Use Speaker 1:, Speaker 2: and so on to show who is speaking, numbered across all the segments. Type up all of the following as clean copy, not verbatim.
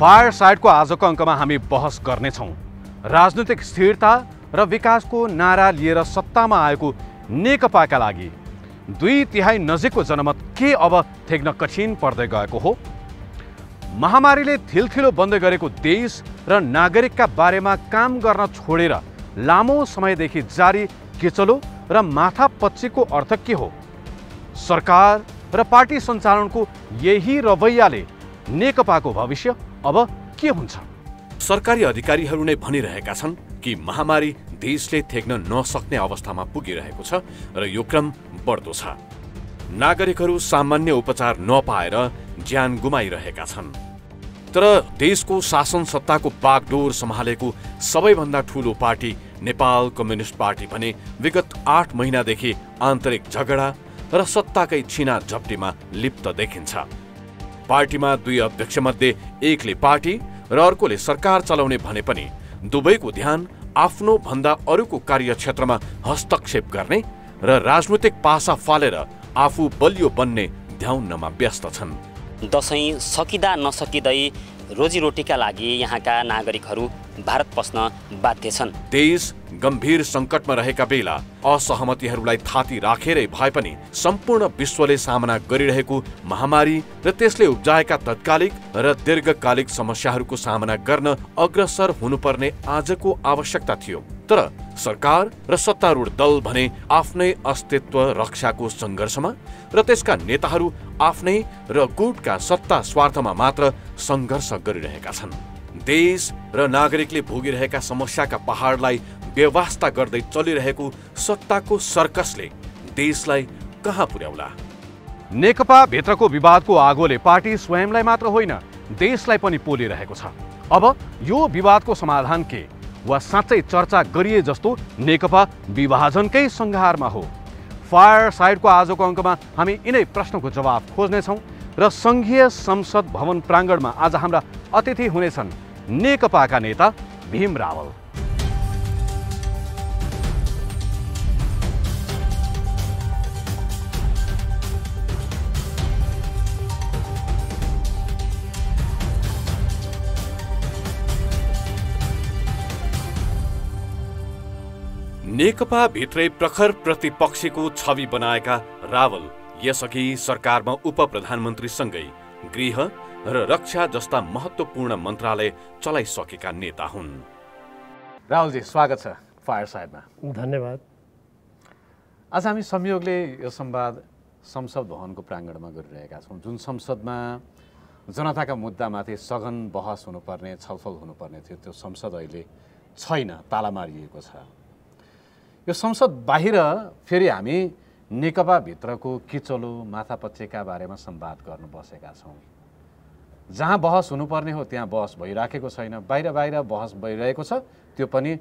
Speaker 1: फायरसाइडको आजको अङ्कमा हामी बहस गर्नेछौँ राजनीतिक स्थिरता र विकासको नारा लिएर सत्तामा आएको नेकपाका लागि 2/3 नजिकको जनमत के अब थेग्न कठिन पर्दै गएको हो? महामारीले थिलथिलो बन्द गरेको देश र नागरिकका बारेमा काम गर्न छोडेर लामो समयदेखि जारी केचलो र माथापच्चीको अर्थ के हो? सरकार र पार्टी सञ्चालनको यही रवैयाले नेकपाको भविष्य अब के हुन्छ?
Speaker 2: सरकारी अधिकारीहरू नै भनिरहेका छन् कि महामारी देशले थेग्न नसक्ने अवस्थामा पुगिरहेको छ र यो क्रम बढ्दो छ। नागरिकहरू सामान्य उपचार नपाएर ज्यान गुमाइरहेका छन्। तर देशको शासन सत्ताको बागडोर सम्हालेको सबैभन्दा ठूलो पार्टी नेपाल कम्युनिस्ट पार्टी भने विगत 8 महिनादेखि आन्तरिक झगडा र सत्ताकै छिना झप्टीमा लिप्त देखिन्छ। पार्टीमा 2 अध्यक्षमध्ये एकले पार्टी र अर्कोले सरकार चलाउने भने पनि दुवैको ध्यान आफ्नो भन्दा अरूको कार्यक्षेत्रमा हस्तक्षेप गर्ने र राजनीतिक पासा फालेर आफू बलियो बन्ने ध्याउनमा व्यस्त छन्।
Speaker 3: दशैं सकिँदा नसकिँदै रोजीरोटीका लागि यहाँका नागरिकहरू भारत पस्न बाध्य छन्।
Speaker 2: देश गम्भीर सङ्कटमा रहेका बेला असहमतिहरूलाई थाती राखेरै भए पनि सम्पूर्ण विश्वले सामना गरिरहेको महामारी र त्यसले उब्जाएका तत्कालिक र दीर्घकालिक समस्याहरूको सामना गर्न अग्रसर हुनुपर्ने आजको आवश्यकता थियो। तर सरकार र सत्तारूढ दल भने आफ्नै अस्तित्व रक्षाको सङ्घर्षमा र त्यसका नेताहरू आफ्नै र गुटका सत्ता स्वार्थमा मात्र सङ्घर्ष गरिरहेका छन्। देश र नागरिकले भोगिरहेका समस्याका पहाडलाई बेवास्ता गर्दै चलिरहेको सत्ताको सर्कसले देशलाई कहाँ पुर्याउला?
Speaker 1: नेकपा भित्रको विवादको आगोले पार्टी स्वयंलाई मात्र होइन देशलाई पनि पोलिरहेको छ। अब यो विवादको समाधान के वा साँच्चै चर्चा गरिए जस्तो नेकपा विभाजनकै संहारमा हो? फायरसाइडको आजको अङ्कमा हामी यिनै प्रश्नको जवाब खोज्नेछौँ र सङ्घीय संसद भवन प्राङ्गणमा आज हाम्रा अतिथि हुनेछन् नेकपाका नेता भीम रावल।
Speaker 2: नेकपा भित्रै प्रखर प्रतिपक्षीको छवि बनाएका रावल यसअघि सरकारमा उप प्रधानमन्त्रीसँगै गृह र रक्षा जस्ता महत्त्वपूर्ण मन्त्रालय चलाइसकेका नेता हुन्।
Speaker 1: रावलजी, स्वागत छ फायरसाइडमा।
Speaker 4: धन्यवाद।
Speaker 1: आज हामी संयोगले यो संवाद संसद भवनको प्राङ्गणमा गरिरहेका छौँ, जुन संसदमा जनताका मुद्दामाथि सघन बहस हुनुपर्ने, छलफल हुनुपर्ने थियो। त्यो संसद अहिले छैन, ताला मारिएको छ। यो संसद बाहिर फेरि हामी नेकपा भित्रको किचलो माथापच्चीका बारेमा संवाद गर्न बसेका छौँ। जहाँ बहस हुनुपर्ने हो त्यहाँ बहस भइराखेको छैन, बाहिर बहस भइरहेको छ, त्यो पनि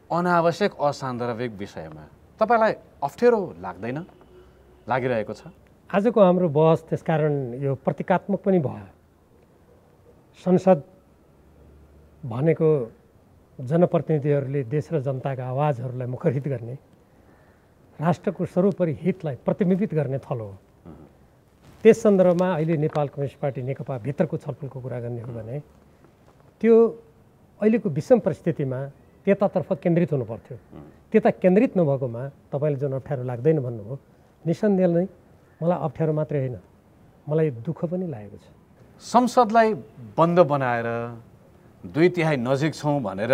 Speaker 1: अनावश्यक असान्दर्भिक विषयमा। तपाईँलाई अप्ठ्यारो लाग्दैन? लागिरहेको छ?
Speaker 4: आजको हाम्रो बहस त्यसकारण यो प्रतीकात्मक पनि भयो। संसद भनेको जनप्रतिनिधिहरूले देश र जनताका आवाजहरूलाई मुखरित गर्ने, राष्ट्रको सर्वोपरि हितलाई प्रतिबिम्बित गर्ने थलो हो। त्यस सन्दर्भमा अहिले नेपाल कम्युनिस्ट पार्टी नेकपा भित्रको छलफलको कुरा गर्ने हो भने त्यो अहिलेको विषम परिस्थितिमा त्यतातर्फ केन्द्रित हुनुपर्थ्यो। त्यता केन्द्रित नभएकोमा तपाईँले जुन अप्ठ्यारो लाग्दैन भन्नुभयो, निसन्देह नै मलाई अप्ठ्यारो मात्रै होइन, मलाई दुःख पनि लागेको छ।
Speaker 1: संसदलाई बन्द बनाएर 2/3 नजिक छौँ भनेर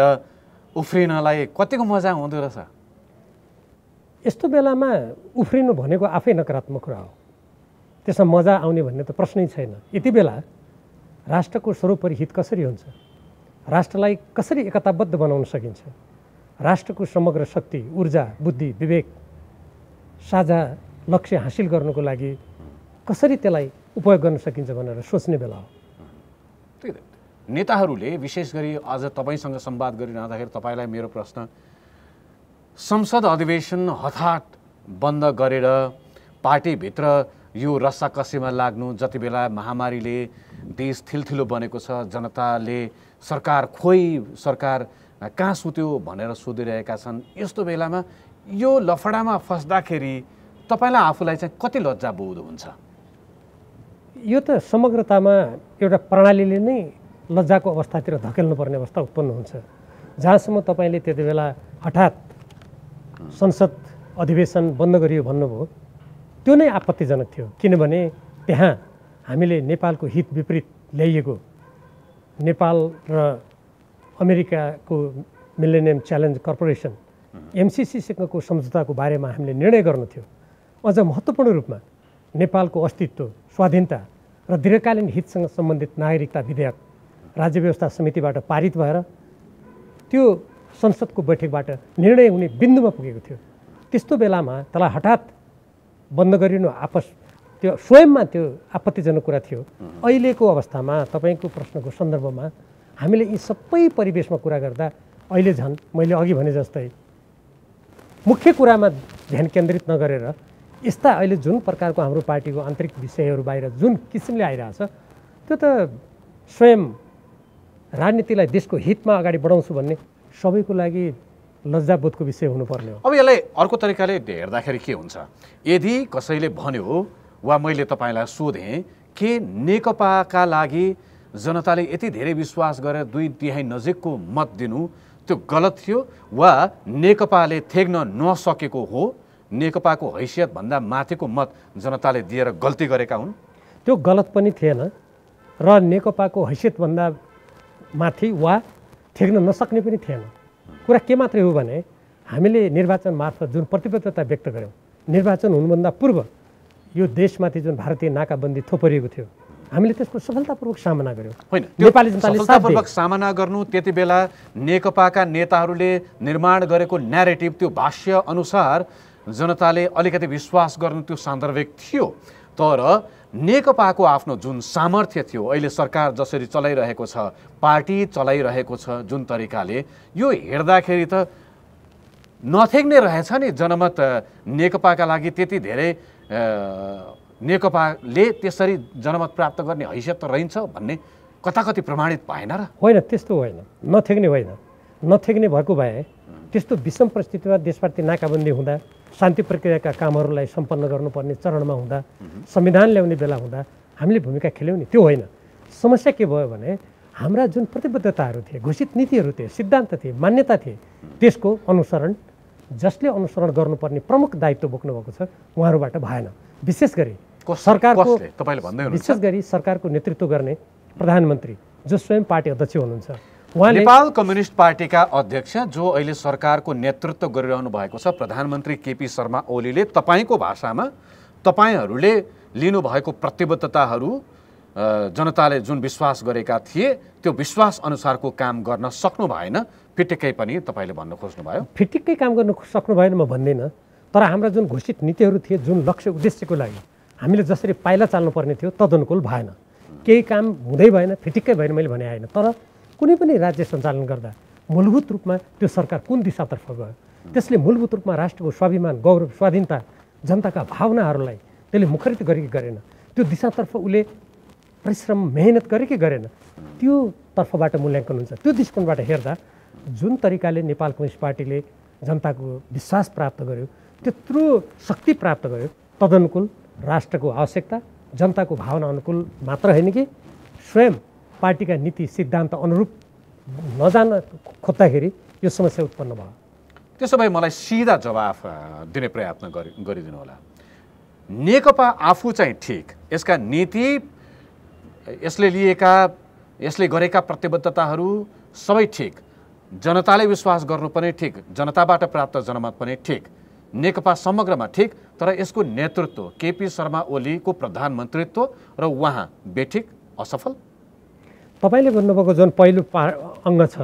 Speaker 1: उफ्रिनलाई कतिको मजा हुँदो रहेछ?
Speaker 4: यस्तो बेलामा उफ्रिनु भनेको आफै नकारात्मक कुरा हो, त्यसमा मजा आउने भन्ने त प्रश्नै छैन। यति बेला राष्ट्रको सर्वोपरि हित कसरी हुन्छ, राष्ट्रलाई कसरी एकताबद्ध बनाउन सकिन्छ, राष्ट्रको समग्र शक्ति, ऊर्जा, बुद्धि, विवेक, साझा लक्ष्य हासिल गर्नुको लागि कसरी त्यसलाई उपयोग गर्न सकिन्छ भनेर सोच्ने बेला हो।
Speaker 1: नेताहरूले विशेष गरी आज तपाईँसँग संवाद गरिरहँदाखेरि तपाईँलाई मेरो प्रश्न, संसद अधिवेशन हठात बन्द गरेर पार्टीभित्र यो रस्साकसीमा लाग्नु, जति बेला महामारीले देश थिलथिलो बनेको छ, जनताले सरकार कहाँ सुत्यो भनेर सोधिरहेका छन्, यस्तो बेलामा यो लफडामा फस्दाखेरि तपाईँलाई आफूलाई चाहिँ कति लज्जा बोध हुन्छ?
Speaker 4: यो त समग्रतामा एउटा प्रणालीले नै लज्जाको अवस्थातिर धकेल्नुपर्ने अवस्था उत्पन्न हुन्छ। जहाँसम्म तपाईँले त्यति बेला हठात संसद अधिवेशन बन्द गरियो भन्नुभयो, त्यो नै आपत्तिजनक थियो। किनभने त्यहाँ हामीले नेपालको हित विपरीत ल्याइएको नेपाल र अमेरिकाको मिलेनियम च्यालेन्ज कर्पोरेसन MCCसँगको सम्झौताको बारेमा हामीले निर्णय गर्नु थियो। अझ महत्त्वपूर्ण रूपमा नेपालको अस्तित्व, स्वाधीनता र दीर्घकालीन हितसँग सम्बन्धित नागरिकता विधेयक राज्य व्यवस्था समितिबाट पारित भएर त्यो संसदको बैठकबाट निर्णय हुने बिन्दुमा पुगेको थियो। त्यस्तो बेलामा त्यसलाई हठात बन्द गरिनु त्यो स्वयंमा त्यो आपत्तिजनक कुरा थियो। अहिलेको अवस्थामा तपाईँको प्रश्नको सन्दर्भमा हामीले यी सबै परिवेशमा कुरा गर्दा अहिले झन् मैले अघि भने जस्तै मुख्य कुरामा ध्यान केन्द्रित नगरेर यस्ता अहिले जुन प्रकारको हाम्रो पार्टीको आन्तरिक विषयहरू बाहिर जुन किसिमले आइरहेछ, त्यो त स्वयं राजनीतिलाई देशको हितमा अगाडि बढाउँछु भन्ने सबैको लागि लज्जाबोधको विषय हुनुपर्ने हो।
Speaker 1: अब यसलाई अर्को तरिकाले हेर्दाखेरि के हुन्छ, यदि कसैले भन्यो वा मैले तपाईँलाई सोधेँ के नेकपाका लागि जनताले यति धेरै विश्वास गरेर 2/3 नजिकको मत दिनु त्यो गलत थियो वा नेकपाले थेग्न नसकेको हो, नेकपाको हैसियतभन्दा माथिको मत जनताले दिएर गल्ती गरेका हुन्?
Speaker 4: त्यो गलत पनि थिएन र नेकपाको हैसियतभन्दा माथि वा थेग्न नसक्ने पनि थिएन। कुरा के मात्रै हो भने हामीले निर्वाचन मार्फत जुन प्रतिबद्धता व्यक्त गऱ्यौँ, निर्वाचन हुनुभन्दा पूर्व यो देशमाथि जुन भारतीय नाकाबन्दी थोपरिएको थियो, हामीले त्यसको सफलतापूर्वक सामना गऱ्यौँ।
Speaker 1: होइन,
Speaker 4: नेपाली जनताले
Speaker 1: सफलतापूर्वक सामना गर्नु त्यति बेला नेकपाका नेताहरूले निर्माण गरेको न्यारेटिभ, त्यो भाष्य अनुसार जनताले अलिकति विश्वास गर्नु त्यो सान्दर्भिक थियो। तर नेकपाको आफ्नो जुन सामर्थ्य थियो, अहिले सरकार जसरी चलाइरहेको छ, पार्टी चलाइरहेको छ जुन तरिकाले, यो हेर्दाखेरि त नथेग्ने रहेछ नि जनमत नेकपाका लागि त्यति धेरै नेकपाले त्यसरी जनमत प्राप्त गर्ने हैसियत त रहन्छ भन्ने कताकति प्रमाणित भएन र?
Speaker 4: होइन, त्यस्तो होइन, नथेग्ने होइन। नथेग्ने भएको भए त्यस्तो विषम परिस्थितिमा देशप्रति नाकाबन्दी हुँदा, शान्ति प्रक्रियाका कामहरूलाई सम्पन्न गर्नुपर्ने चरणमा हुँदा, संविधान ल्याउने बेला हुँदा हामीले भूमिका खेल्यौँ नि, त्यो होइन। समस्या के भयो भने हाम्रा जुन प्रतिबद्धताहरू थिए, घोषित नीतिहरू थिए, सिद्धान्त थिए, मान्यता थिए, त्यसको अनुसरण जसले अनुसरण गर्नुपर्ने प्रमुख दायित्व बोक्नु भएको छ उहाँहरूबाट भएन। विशेष गरी सरकारको नेतृत्व गर्ने प्रधानमन्त्री जो स्वयं पार्टी अध्यक्ष हुनुहुन्छ, उहाँले
Speaker 1: नेपाल कम्युनिस्ट पार्टीका अध्यक्ष जो अहिले सरकारको नेतृत्व गरिरहनु भएको छ प्रधानमन्त्री केपी शर्मा ओलीले तपाईँको भाषामा तपाईँहरूले लिनुभएको प्रतिबद्धताहरू जनताले जुन विश्वास गरेका थिए त्यो विश्वास अनुसारको काम गर्न सक्नु भएन, फिटिक्कै पनि तपाईँले भन्न खोज्नुभयो?
Speaker 4: फिटिक्कै काम गर्न सक्नु भएन म भन्दिनँ, तर हाम्रा जुन घोषित नीतिहरू थिए, जुन लक्ष्य उद्देश्यको लागि हामीले जसरी पाइला चाल्नुपर्ने थियो तदनुकूल भएन। केही काम हुँदै भएन, फिटिक्कै भएन मैले भने होइन। तर कुनै पनि राज्य सञ्चालन गर्दा मूलभूत रूपमा त्यो सरकार कुन दिशातर्फ गयो, त्यसले मूलभूत रूपमा राष्ट्रको स्वाभिमान, गौरव, स्वाधीनता, जनताका भावनाहरूलाई त्यसले मुखरित गरे कि गरेन, त्यो दिशातर्फ उसले परिश्रम मेहनत गरे कि गरेन, त्यो तर्फबाट मूल्याङ्कन हुन्छ। त्यो दृष्टिकोणबाट हेर्दा जुन तरिकाले नेपाल कम्युनिस्ट पार्टीले जनताको विश्वास प्राप्त गर्यो, त्यत्रो शक्ति प्राप्त गर्यो, तदनुकूल राष्ट्रको आवश्यकता, जनताको भावना अनुकूल मात्र होइन कि स्वयं पार्टीका नीति सिद्धान्त अनुरूप नजान खोज्दाखेरि यो समस्या उत्पन्न भयो।
Speaker 1: त्यसो भए मलाई सिधा जवाफ दिने प्रयत्न गरिदिनु होला। नेकपा आफू चाहिँ ठिक, यसका नीति, यसले गरेका प्रतिबद्धताहरू सबै ठिक, जनताले विश्वास गर्नु पनि ठिक, जनताबाट प्राप्त जनमत पनि ठिक, नेकपा समग्रमा ठिक, तर यसको नेतृत्व केपी शर्मा ओलीको प्रधानमन्त्रीत्व र उहाँ बेठिक, असफल?
Speaker 4: तपाईँले भन्नुभएको जुन पहिलो अङ्ग छ,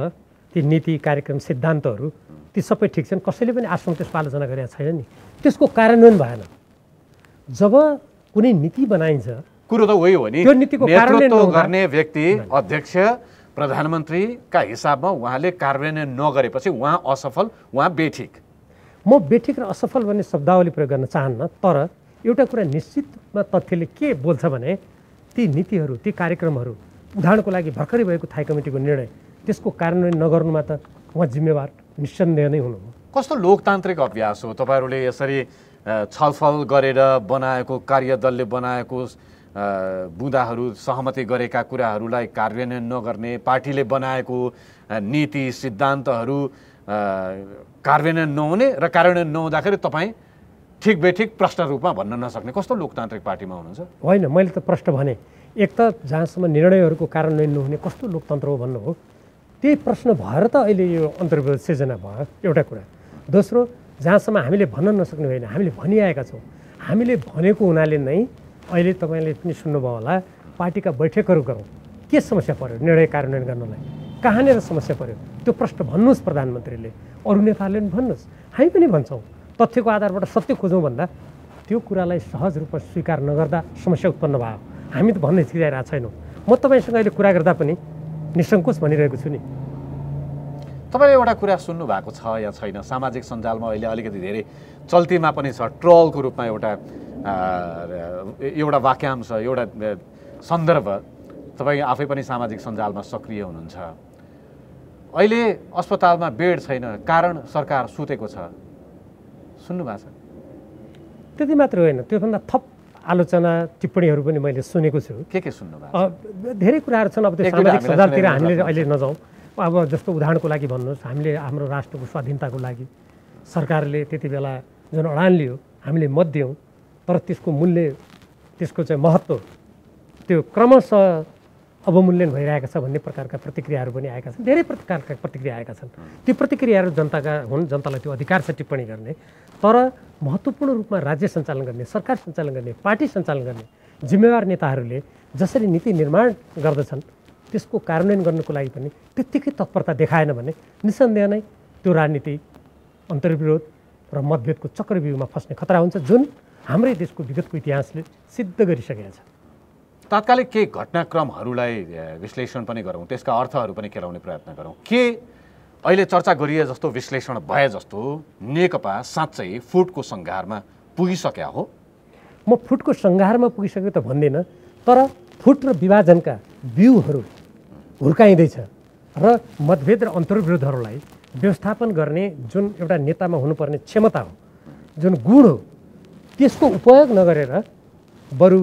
Speaker 4: ती नीति, कार्यक्रम, सिद्धान्तहरू ती सबै ठिक छन्, कसैले पनि आजसम्म त्यसको आलोचना गरेका छैन नि, त्यसको कार्यान्वयन भएन। जब कुनै नीति बनाइन्छ,
Speaker 1: कुरो त वही हो नि,
Speaker 4: त्यो नीतिको
Speaker 1: नेतृत्व गर्ने व्यक्ति अध्यक्ष प्रधानमन्त्रीका हिसाबमा उहाँले कार्यान्वयन नगरेपछि उहाँ असफल, उहाँ बेठिक।
Speaker 4: म बेठिक र असफल भन्ने शब्दावली प्रयोग गर्न चाहन्न, तर एउटा कुरा निश्चितमा तथ्यले के बोल्छ भने ती नीतिहरू, ती कार्यक्रमहरू, उदाहरणको लागि भर्खरै भएको थाई कमिटीको निर्णय, त्यसको कार्यान्वयन नगर्नुमा त उहाँ जिम्मेवार निस्सन्देह नै हुनुभयो।
Speaker 1: कस्तो लोकतान्त्रिक अभ्यास हो तपाईँहरूले यसरी छलफल गरेर बनाएको, कार्यदलले बनाएको बुँदाहरू सहमति गरेका कुराहरूलाई कार्यान्वयन नगर्ने, पार्टीले बनाएको नीति सिद्धान्तहरू कार्यान्वयन नहुने र कार्यान्वयन नहुँदाखेरि तपाईँ ठिक बेठिक प्रष्ट रूपमा भन्न नसक्ने कस्तो लोकतान्त्रिक पार्टीमा हुनुहुन्छ?
Speaker 4: होइन, मैले त प्रष्ट भने एक त जहाँसम्म निर्णयहरूको कार्यान्वयन नहुने कस्तो लोकतन्त्र हो भन्नु हो, त्यही प्रश्न भएर त अहिले यो अन्तर्विरोध सिर्जना भयो एउटा कुरा। दोस्रो, जहाँसम्म हामीले भन्न नसक्ने होइन, हामीले भनिआएका छौँ। हामीले भनेको हुनाले नै अहिले तपाईँले पनि सुन्नुभयो होला, पार्टीका बैठकहरू गरौँ, के समस्या पर्यो निर्णय कार्यान्वयन गर्नलाई, कहाँनिर समस्या पर्यो त्यो प्रश्न भन्नुहोस् प्रधानमन्त्रीले, अरू नेताहरूले पनि भन्नुहोस्, हामी पनि भन्छौँ। तथ्यको आधारबाट सत्य खोजौँ भन्दा त्यो कुरालाई सहज रूपमा स्वीकार नगर्दा समस्या उत्पन्न भयो। हामी त भन्नै छिराइरहेको छैनौँ। म तपाईँसँग अहिले कुरा गर्दा पनि निसङ्कोच भनिरहेको छु नि।
Speaker 1: तपाईँले एउटा कुरा सुन्नु भएको छ या छैन, सामाजिक सञ्जालमा अहिले अलिकति धेरै चल्तीमा पनि छ, ट्रोलको रूपमा एउटा वाक्यांश, एउटा सन्दर्भ, तपाईँ आफै पनि सामाजिक सञ्जालमा सक्रिय हुनुहुन्छ। अहिले अस्पतालमा बेड छैन, कारण सरकार सुतेको छ, सुन्नु भएको छ?
Speaker 4: त्यति मात्र होइन, त्योभन्दा थप आलोचना टिप्पणीहरू पनि मैले सुनेको छु।
Speaker 1: के सुन्नु भएको?
Speaker 4: धेरै कुराहरू छन्। अब त्यो सामाजिक सञ्जालतिर हामीले अहिले नजाउँ। अब जस्तो उदाहरणको लागि भन्नुहोस्, हामीले हाम्रो राष्ट्रको स्वाधीनताको लागि सरकारले त्यति बेला जुन अडान लियो, हामीले मत दियौँ, तर त्यसको मूल्य, त्यसको चाहिँ महत्त्व त्यो क्रमशः अवमूल्यन भइरहेका छ भन्ने प्रकारका प्रतिक्रियाहरू पनि आएका छन्। धेरै प्रकारका प्रतिक्रिया आएका छन्। ती प्रतिक्रियाहरू जनताका हुन्, जनतालाई त्यो अधिकार छ टिप्पणी गर्ने, तर महत्त्वपूर्ण रूपमा राज्य सञ्चालन गर्ने, सरकार सञ्चालन गर्ने, पार्टी सञ्चालन गर्ने जिम्मेवार नेताहरूले जसरी नीति निर्माण गर्दछन् त्यसको कार्यान्वयन गर्नको लागि पनि त्यत्तिकै तत्परता देखाएन भने निसन्देह नै त्यो राजनीति अन्तर्विरोध र मतभेदको चक्रव्यूहमा फस्ने खतरा हुन्छ, जुन हाम्रै देशको विगतको इतिहासले सिद्ध गरिसकेको छ।
Speaker 1: तात्कालिक केही घटनाक्रमहरूलाई विश्लेषण पनि गरौँ, त्यसका अर्थहरू पनि केलाउने प्रयत्न गरौँ। के अहिले चर्चा गरिए जस्तो विश्लेषण भए जस्तो नेकपा साँच्चै फुटको सङ्घारमा पुगिसक्या हो?
Speaker 4: म फुटको सङ्घारमा पुगिसक्यो त भन्दिनँ, तर फुट र विभाजनका बिउहरू हुर्काइँदैछ र मतभेद र अन्तर्विरोधहरूलाई व्यवस्थापन गर्ने जुन एउटा नेतामा हुनुपर्ने क्षमता हो, जुन गुण हो, त्यसको उपयोग नगरेर बरु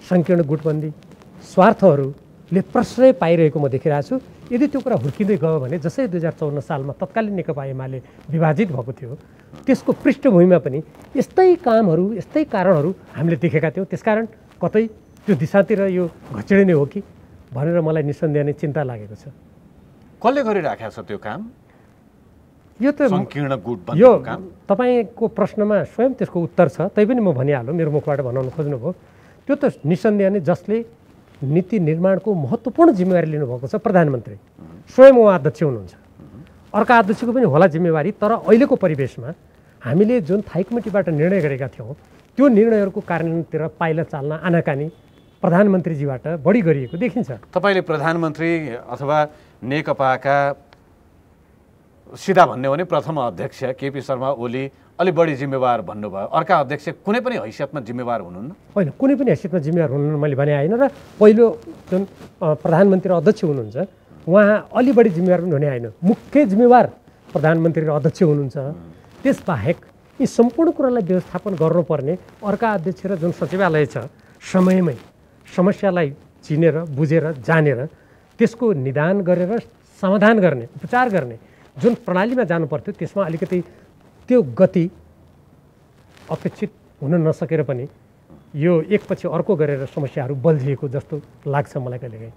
Speaker 4: सङ्कीर्ण गुटबन्दी स्वार्थहरूले प्रश्रय पाइरहेको म देखिरहेको छु। यदि त्यो कुरा हुर्किँदै गयो भने जसरी 2054 सालमा तत्कालीन नेकपा एमाले विभाजित भएको थियो, त्यसको पृष्ठभूमिमा पनि यस्तै कामहरू, यस्तै कारणहरू हामीले देखेका थियौँ। त्यसकारण कतै त्यो दिशातिर यो घचिडिने हो कि भनेर मलाई निसन्देह नै चिन्ता लागेको छ।
Speaker 1: कसले गरिराखेको छ त्यो काम?
Speaker 4: यो त
Speaker 1: सङ्कीर्ण गुटबन्दीको काम
Speaker 4: तपाईँको प्रश्नमा स्वयं त्यसको उत्तर छ, तैपनि म भनिहालौँ, मेरो मुखबाट भनाउन खोज्नुभयो। त्यो त निसन्देह नै जसले नीति निर्माणको महत्त्वपूर्ण जिम्मेवारी लिनुभएको छ प्रधानमन्त्री स्वयं उहाँ अध्यक्ष हुनुहुन्छ। अर्का अध्यक्षको पनि होला जिम्मेवारी, तर अहिलेको परिवेशमा हामीले जुन थाई कमिटीबाट निर्णय गरेका थियौँ त्यो निर्णयहरूको कार्यान्वयनतिर पाइला चाल्न आनाकानी प्रधानमन्त्रीजीबाट बढी गरिएको देखिन्छ।
Speaker 1: तपाईँले प्रधानमन्त्री अथवा नेकपाका सिधा भन्ने हो भने प्रथम अध्यक्ष केपी शर्मा ओली अलि बढी जिम्मेवार भन्नुभयो, अर्का अध्यक्ष कुनै पनि हैसियतमा जिम्मेवार हुनुहुन्न?
Speaker 4: होइन, कुनै पनि हैसियतमा जिम्मेवार हुनुहुन्न मैले भने होइन, र पहिलो जुन प्रधानमन्त्री र अध्यक्ष हुनुहुन्छ उहाँ अलि बढी जिम्मेवार पनि हुने होइन, मुख्य जिम्मेवार प्रधानमन्त्री र अध्यक्ष हुनुहुन्छ। त्यसबाहेक यी सम्पूर्ण कुरालाई व्यवस्थापन गर्नुपर्ने अर्का अध्यक्ष र जुन सचिवालय छ समयमै समस्यालाई चिनेर बुझेर जानेर त्यसको निदान गरेर समाधान गर्ने, उपचार गर्ने जुन प्रणालीमा जानु पर्थ्यो त्यसमा अलिकति त्यो गति अपेक्षित हुन नसकेर पनि यो एकपछि अर्को गरेर समस्याहरू बल्झिएको जस्तो लाग्छ मलाई कहिलेकाहीँ।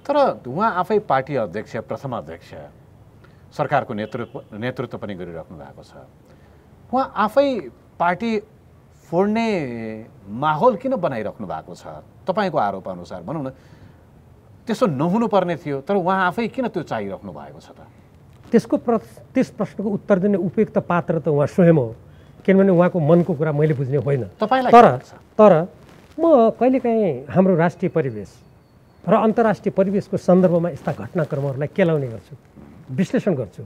Speaker 1: तर उहाँ आफै पार्टी अध्यक्ष, प्रथम अध्यक्ष, सरकारको नेतृत्व पनि गरिराख्नु भएको छ। उहाँ आफै पार्टी फोड्ने माहौल किन बनाइराख्नु भएको छ? तपाईँको आरोप अनुसार भनौँ न, त्यसो नहुनुपर्ने थियो, तर उहाँ आफै किन त्यो चाहिराख्नु भएको छ त?
Speaker 4: त्यस प्रश्नको उत्तर दिने उपयुक्त पात्र त उहाँ स्वयं हो, किनभने उहाँको मनको कुरा मैले बुझ्ने होइन। तर म कहिलेकाहीँ हाम्रो राष्ट्रिय परिवेश र अन्तर्राष्ट्रिय परिवेशको सन्दर्भमा यस्ता घटनाक्रमहरूलाई केलाउने गर्छु, विश्लेषण गर्छु।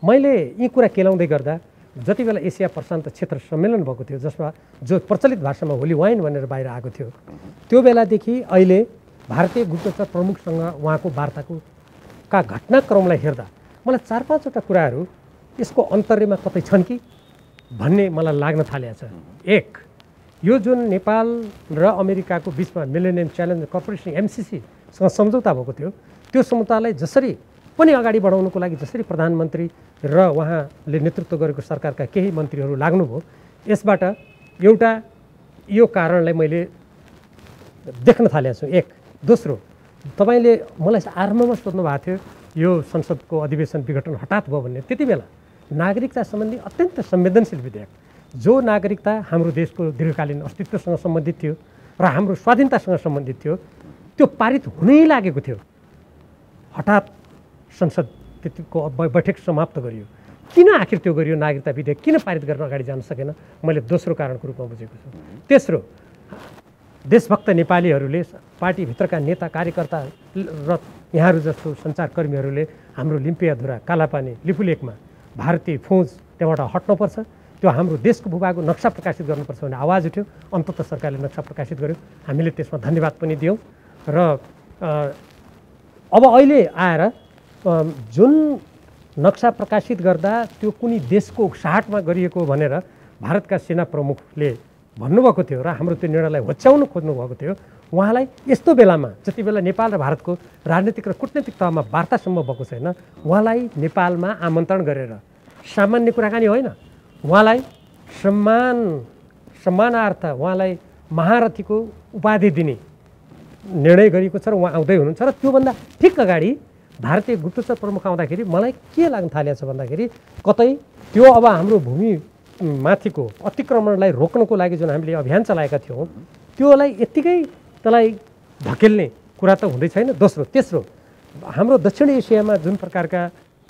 Speaker 4: मैले यी कुरा केलाउँदै गर्दा जति बेला एसिया प्रशान्त क्षेत्र सम्मेलन भएको थियो, जसमा जो प्रचलित भाषामा होली वाइन भनेर बाहिर आएको थियो, त्यो बेलादेखि अहिले भारतीय गुप्तचर प्रमुखसँग उहाँको वार्ताको घटनाक्रमलाई हेर्दा मलाई 4-5वटा कुराहरू यसको अन्तर्यमा कतै छन् कि भन्ने मलाई लाग्न थालेको छ। एक, यो जुन नेपाल र अमेरिकाको बिचमा मिलेनियम च्यालेन्ज कर्पोरेसन MCCसँग सम्झौता भएको थियो, त्यो सम्झौतालाई जसरी पनि अगाडि बढाउनको लागि जसरी प्रधानमन्त्री र उहाँले नेतृत्व गरेको सरकारका केही मन्त्रीहरू लाग्नुभयो, यसबाट एउटा यो कारणलाई मैले देख्न थालेको छु। एक, दोस्रो, तपाईँले मलाई आरम्भमा सोध्नु भएको थियो यो संसदको अधिवेशन विघटन हठात भयो भन्ने। त्यति बेला नागरिकता सम्बन्धी अत्यन्त संवेदनशील विधेयक, जो नागरिकता हाम्रो देशको दीर्घकालीन अस्तित्वसँग सम्बन्धित थियो र हाम्रो स्वाधीनतासँग सम्बन्धित थियो, त्यो पारित हुनै लागेको थियो। हठात संसद त्यतिको बैठक समाप्त गरियो। किन आखिर त्यो गरियो? नागरिकता विधेयक किन पारित गर्न अगाडि जान सकेन? मैले दोस्रो कारणको रूपमा बुझेको छु। तेस्रो, देशभक्त नेपालीहरूले, पार्टीभित्रका नेता कार्यकर्ता र यहाँहरू जस्तो सञ्चारकर्मीहरूले हाम्रो लिम्पियाधुरा, कालापानी, लिपुलेखमा भारतीय फौज त्यहाँबाट हट्नुपर्छ, त्यो हाम्रो देशको भूभागको नक्सा प्रकाशित गर्नुपर्छ भन्ने आवाज उठ्यो। अन्ततः सरकारले नक्सा प्रकाशित गर्यो, हामीले त्यसमा धन्यवाद पनि दियौँ। र अब अहिले आएर जुन नक्सा प्रकाशित गर्दा त्यो कुनै देशको साहटमा गरिएको भनेर भारतका सेना प्रमुखले भन्नुभएको थियो र हाम्रो त्यो निर्णयलाई होच्याउन खोज्नुभएको थियो। उहाँलाई यस्तो बेलामा, जति बेला नेपाल र भारतको राजनीतिक र कूटनीतिक तहमा वार्तासम्म भएको छैन, उहाँलाई नेपालमा आमन्त्रण गरेर सामान्य कुराकानी होइन, उहाँलाई सम्मानार्थ उहाँलाई महारथीको उपाधि दिने निर्णय गरिएको छ र उहाँ आउँदै हुनुहुन्छ। र त्योभन्दा ठिक अगाडि भारतीय गुप्तचर प्रमुख आउँदाखेरि मलाई के लाग्न थालेको छ भन्दाखेरि कतै त्यो अब हाम्रो भूमि माथिको अतिक्रमणलाई रोक्नको लागि जुन हामीले अभियान चलाएका थियौँ, त्योलाई यत्तिकै त्यसलाई धकेल्ने कुरा त हुँदै छैन। दोस्रो, तेस्रो, हाम्रो दक्षिण एसियामा जुन प्रकारका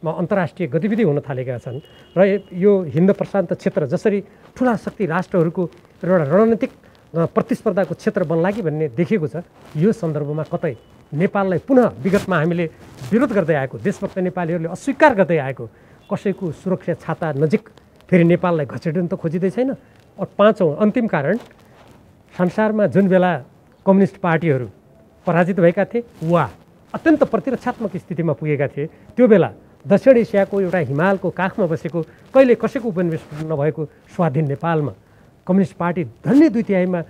Speaker 4: अन्तर्राष्ट्रिय गतिविधि हुन थालेका छन् र यो हिन्द प्रशान्त क्षेत्र जसरी ठुला शक्ति राष्ट्रहरूको एउटा रणनीतिक प्रतिस्पर्धाको क्षेत्र बन्ला कि भन्ने देखिएको छ, यो सन्दर्भमा कतै नेपाललाई पुनः विगतमा हामीले विरोध गर्दै आएको, देशभक्त नेपालीहरूले अस्वीकार गर्दै आएको कसैको सुरक्षा छाता नजिक फेरि नेपाललाई घचेटिन त खोजिँदै छैन। पाँचौँ अन्तिम कारण, संसारमा जुन बेला कम्युनिस्ट पार्टीहरू पराजित भएका थिए वा अत्यन्त प्रतिरक्षात्मक स्थितिमा पुगेका थिए, त्यो बेला दक्षिण एसियाको एउटा हिमालको काखमा बसेको, कहिले कसैको उपनिवेश नभएको स्वाधीन नेपालमा कम्युनिस्ट पार्टी धन्य 2/3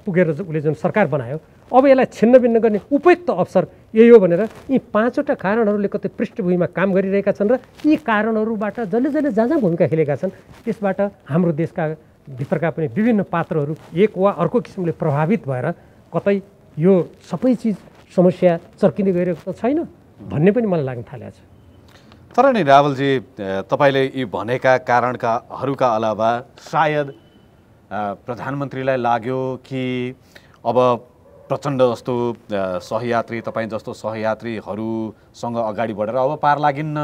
Speaker 4: पुगेर उसले जुन सरकार बनायो, अब यसलाई छिन्नभिन्न गर्ने उपयुक्त अवसर यही हो भनेर यी 5वटा कारणहरूले कतै पृष्ठभूमिमा काम गरिरहेका छन् र यी कारणहरूबाट जसले जसले जहाँ जहाँ भूमिका खेलेका छन् त्यसबाट हाम्रो देशका भित्रका पनि विभिन्न पात्रहरू एक वा अर्को किसिमले प्रभावित भएर कतै यो सबै चिज समस्या चर्किँदै गइरहेको त छैन भन्ने पनि मलाई लाग्न थालेको छ।
Speaker 1: तर नि रावलजी, तपाईँले यी भनेका कारणकाहरूका अलावा सायद प्रधानमन्त्रीलाई लाग्यो कि अब प्रचण्ड जस्तो सहयात्री, तपाईँ जस्तो सहयात्रीहरूसँग अगाडि बढेर अब पार लागिन्न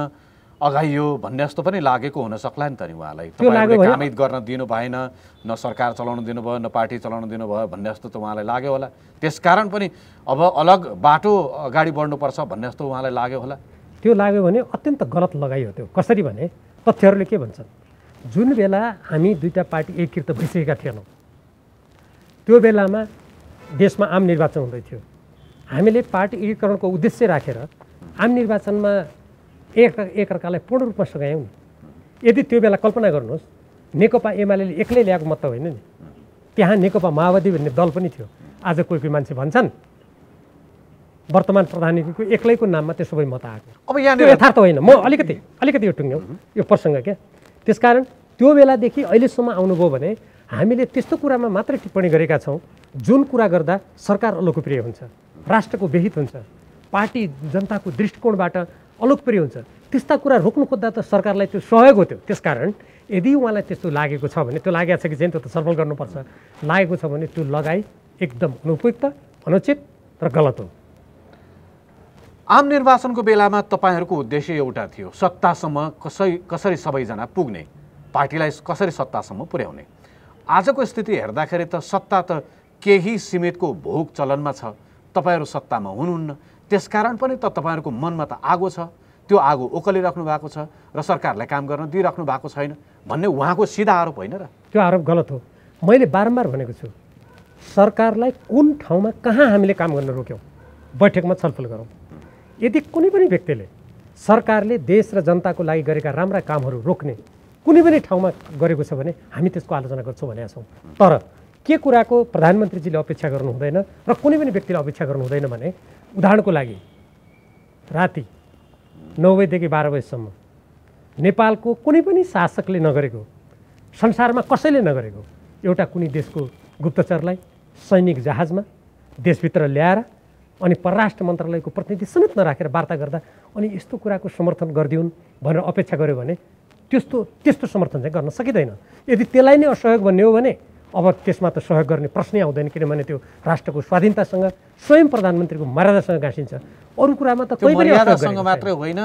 Speaker 1: अगाइयो भन्ने जस्तो पनि लागेको हुन सक्ला नि त नि उहाँलाई। तपाईँले कामै गर्न दिनु भएन, न सरकार चलाउन दिनुभयो, न पार्टी चलाउन दिनुभयो भन्ने जस्तो त उहाँलाई लाग्यो होला। त्यसकारण पनि अब अलग बाटो अगाडि बढ्नुपर्छ भन्ने जस्तो उहाँलाई लाग्यो होला।
Speaker 4: त्यो लाग्यो भने अत्यन्त गलत लगाइयो। त्यो कसरी भने तथ्यहरूले के भन्छन्, जुन बेला हामी दुईटा पार्टी एकीकृत भइसकेका थिएनौँ, त्यो बेलामा देशमा आम निर्वाचन हुँदै थियो। हामीले पार्टी एकीकरणको उद्देश्य राखेर आम निर्वाचनमा एकअर्कालाई पूर्ण रूपमा सघायौँ नि। यदि त्यो बेला कल्पना गर्नुहोस्, नेकपा एमाले एक्लै ल्याएको मत होइन नि, त्यहाँ नेकपा माओवादी भन्ने दल पनि थियो। आज कोही कोही मान्छे भन्छन् वर्तमान प्रधानमन्त्रीको एक्लैको नाममा त्यो सबै मत आएको।
Speaker 1: अब यहाँ
Speaker 4: त्यो यथार्थ होइन। म अलिकति यो टुङ्ग्यौँ यो प्रसङ्ग क्या। त्यसकारण त्यो बेलादेखि अहिलेसम्म आउनुभयो भने हामीले त्यस्तो कुरामा मात्रै टिप्पणी गरेका छौँ जुन कुरा गर्दा सरकार अलोकप्रिय हुन्छ, राष्ट्रको विहित हुन्छ, पार्टी जनताको दृष्टिकोणबाट अलोकप्रिय हुन्छ। त्यस्ता कुरा रोक्नु खोज्दा त सरकारलाई त्यो सहयोग हो। त्यो त्यसकारण यदि उहाँलाई त्यस्तो लागेको छ भने, त्यो लागेको छ कि चाहिँ त्यो त छलफल गर्नुपर्छ, लागेको छ भने त्यो लगाई एकदम अनुपयुक्त, अनुचित र गलत हो।
Speaker 1: आम निर्वाचनको बेलामा तपाईँहरूको उद्देश्य एउटा थियो, सत्तासम्म कसरी सबैजना पुग्ने, पार्टीलाई कसरी सत्तासम्म पुर्याउने। आजको स्थिति हेर्दाखेरि त सत्ता त केही सीमितको भोग चलनमा छ, तपाईँहरू सत्तामा हुनुहुन्न। त्यसकारण पनि त तपाईँहरूको मनमा त आगो छ, त्यो आगो ओकलिराख्नु भएको छ र सरकारलाई काम गर्न दिइराख्नु भएको छैन भन्ने उहाँको सिधा आरोप होइन र?
Speaker 4: त्यो आरोप गलत हो। मैले बारम्बार भनेको छु, सरकारलाई कुन ठाउँमा कहाँ हामीले काम गर्न रोक्यौँ, बैठकमा छलफल गरौँ। यदि कुनै पनि व्यक्तिले सरकारले देश र जनताको लागि गरेका राम्रा कामहरू रोक्ने कुनै पनि ठाउँमा गरेको छ भने हामी त्यसको आलोचना गर्छौँ भनेका छौँ। तर के कुराको प्रधानमन्त्रीजीले अपेक्षा गर्नु हुँदैन र कुनै पनि व्यक्तिले अपेक्षा गर्नु हुँदैन भने उदाहरणको लागि राति 9 बजेदेखि 12 बजेसम्म नेपालको कुनै पनि शासकले नगरेको, संसारमा कसैले नगरेको एउटा कुनै देशको गुप्तचरलाई सैनिक जहाजमा देशभित्र ल्याएर अनि परराष्ट्र मन्त्रालयको प्रतिनिधि समेत नराखेर वार्ता गर्दा अनि यस्तो कुराको समर्थन गरिदिउन् भनेर अपेक्षा गर्यो भने त्यस्तो समर्थन चाहिँ गर्न सकिँदैन। यदि त्यसलाई नै असहयोग भन्ने हो भने अब त्यसमा त सहयोग गर्ने प्रश्नै आउँदैन, किनभने त्यो राष्ट्रको स्वाधीनतासँग स्वयं प्रधानमन्त्रीको मर्यादासँग गाँसिन्छ। अरू कुरामा त कोही पनि
Speaker 1: मर्यादासँग मात्रै होइन,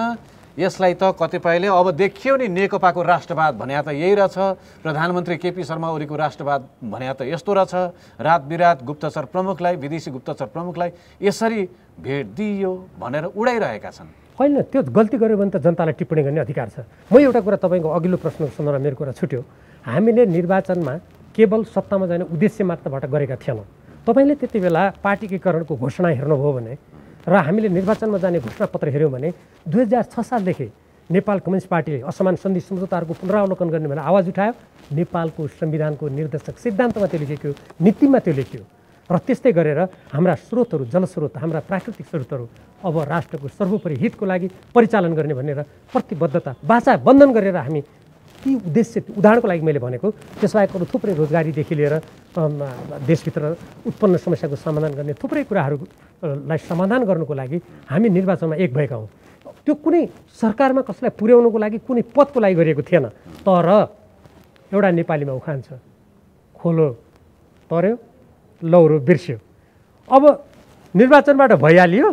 Speaker 1: यसलाई त कतिपयले अब देखियो नि नेकपाको राष्ट्रवाद भने त यही रहेछ, प्रधानमन्त्री केपी शर्मा ओलीको राष्ट्रवाद भने त यस्तो रहेछ, रात बिरात गुप्तचर प्रमुखलाई, विदेशी गुप्तचर प्रमुखलाई यसरी भेट दिइयो भनेर उडाइरहेका छन्।
Speaker 4: होइन, त्यो गल्ती गर्यो भने त जनतालाई टिप्पणी गर्ने अधिकार छ। म एउटा कुरा तपाईँको अघिल्लो प्रश्नको सन्दर्भमा मेरो कुरा छुट्यो। हामीले निर्वाचनमा केवल सत्तामा जाने उद्देश्य मात्रबाट गरेका थिएनौँ। तपाईँले त्यति बेला पार्टीकीकरणको घोषणा हेर्नुभयो भने र हामीले निर्वाचनमा जाने घोषणापत्र हेऱ्यौँ भने 2006 सालदेखि नेपाल कम्युनिस्ट पार्टीले असमान सन्धि सम्झौताहरूको पुनरावलोकन गर्ने भनेर आवाज उठायो। नेपालको संविधानको निर्देशक सिद्धान्तमा त्यो लेखियो, नीतिमा त्यो लेखियो र त्यस्तै गरेर हाम्रा स्रोतहरू, जलस्रोत, हाम्रा प्राकृतिक स्रोतहरू अब राष्ट्रको सर्वोपरि हितको लागि परिचालन गर्ने भनेर प्रतिबद्धता वाचा बन्धन गरेर हामी ती उद्देश्य, उदाहरणको लागि मैले भनेको त्यसबाहेक अरू थुप्रै रोजगारीदेखि लिएर देशभित्र उत्पन्न समस्याको समाधान गर्ने थुप्रै कुराहरूलाई समाधान गर्नुको लागि हामी निर्वाचनमा एक भएका हौँ। त्यो कुनै सरकारमा कसैलाई पुर्याउनुको लागि कुनै पदको लागि गरिएको थिएन। तर एउटा नेपालीमा उखान छ, खोलो तर्यो लौरो बिर्स्यो। अब निर्वाचनबाट भइहाल्यो,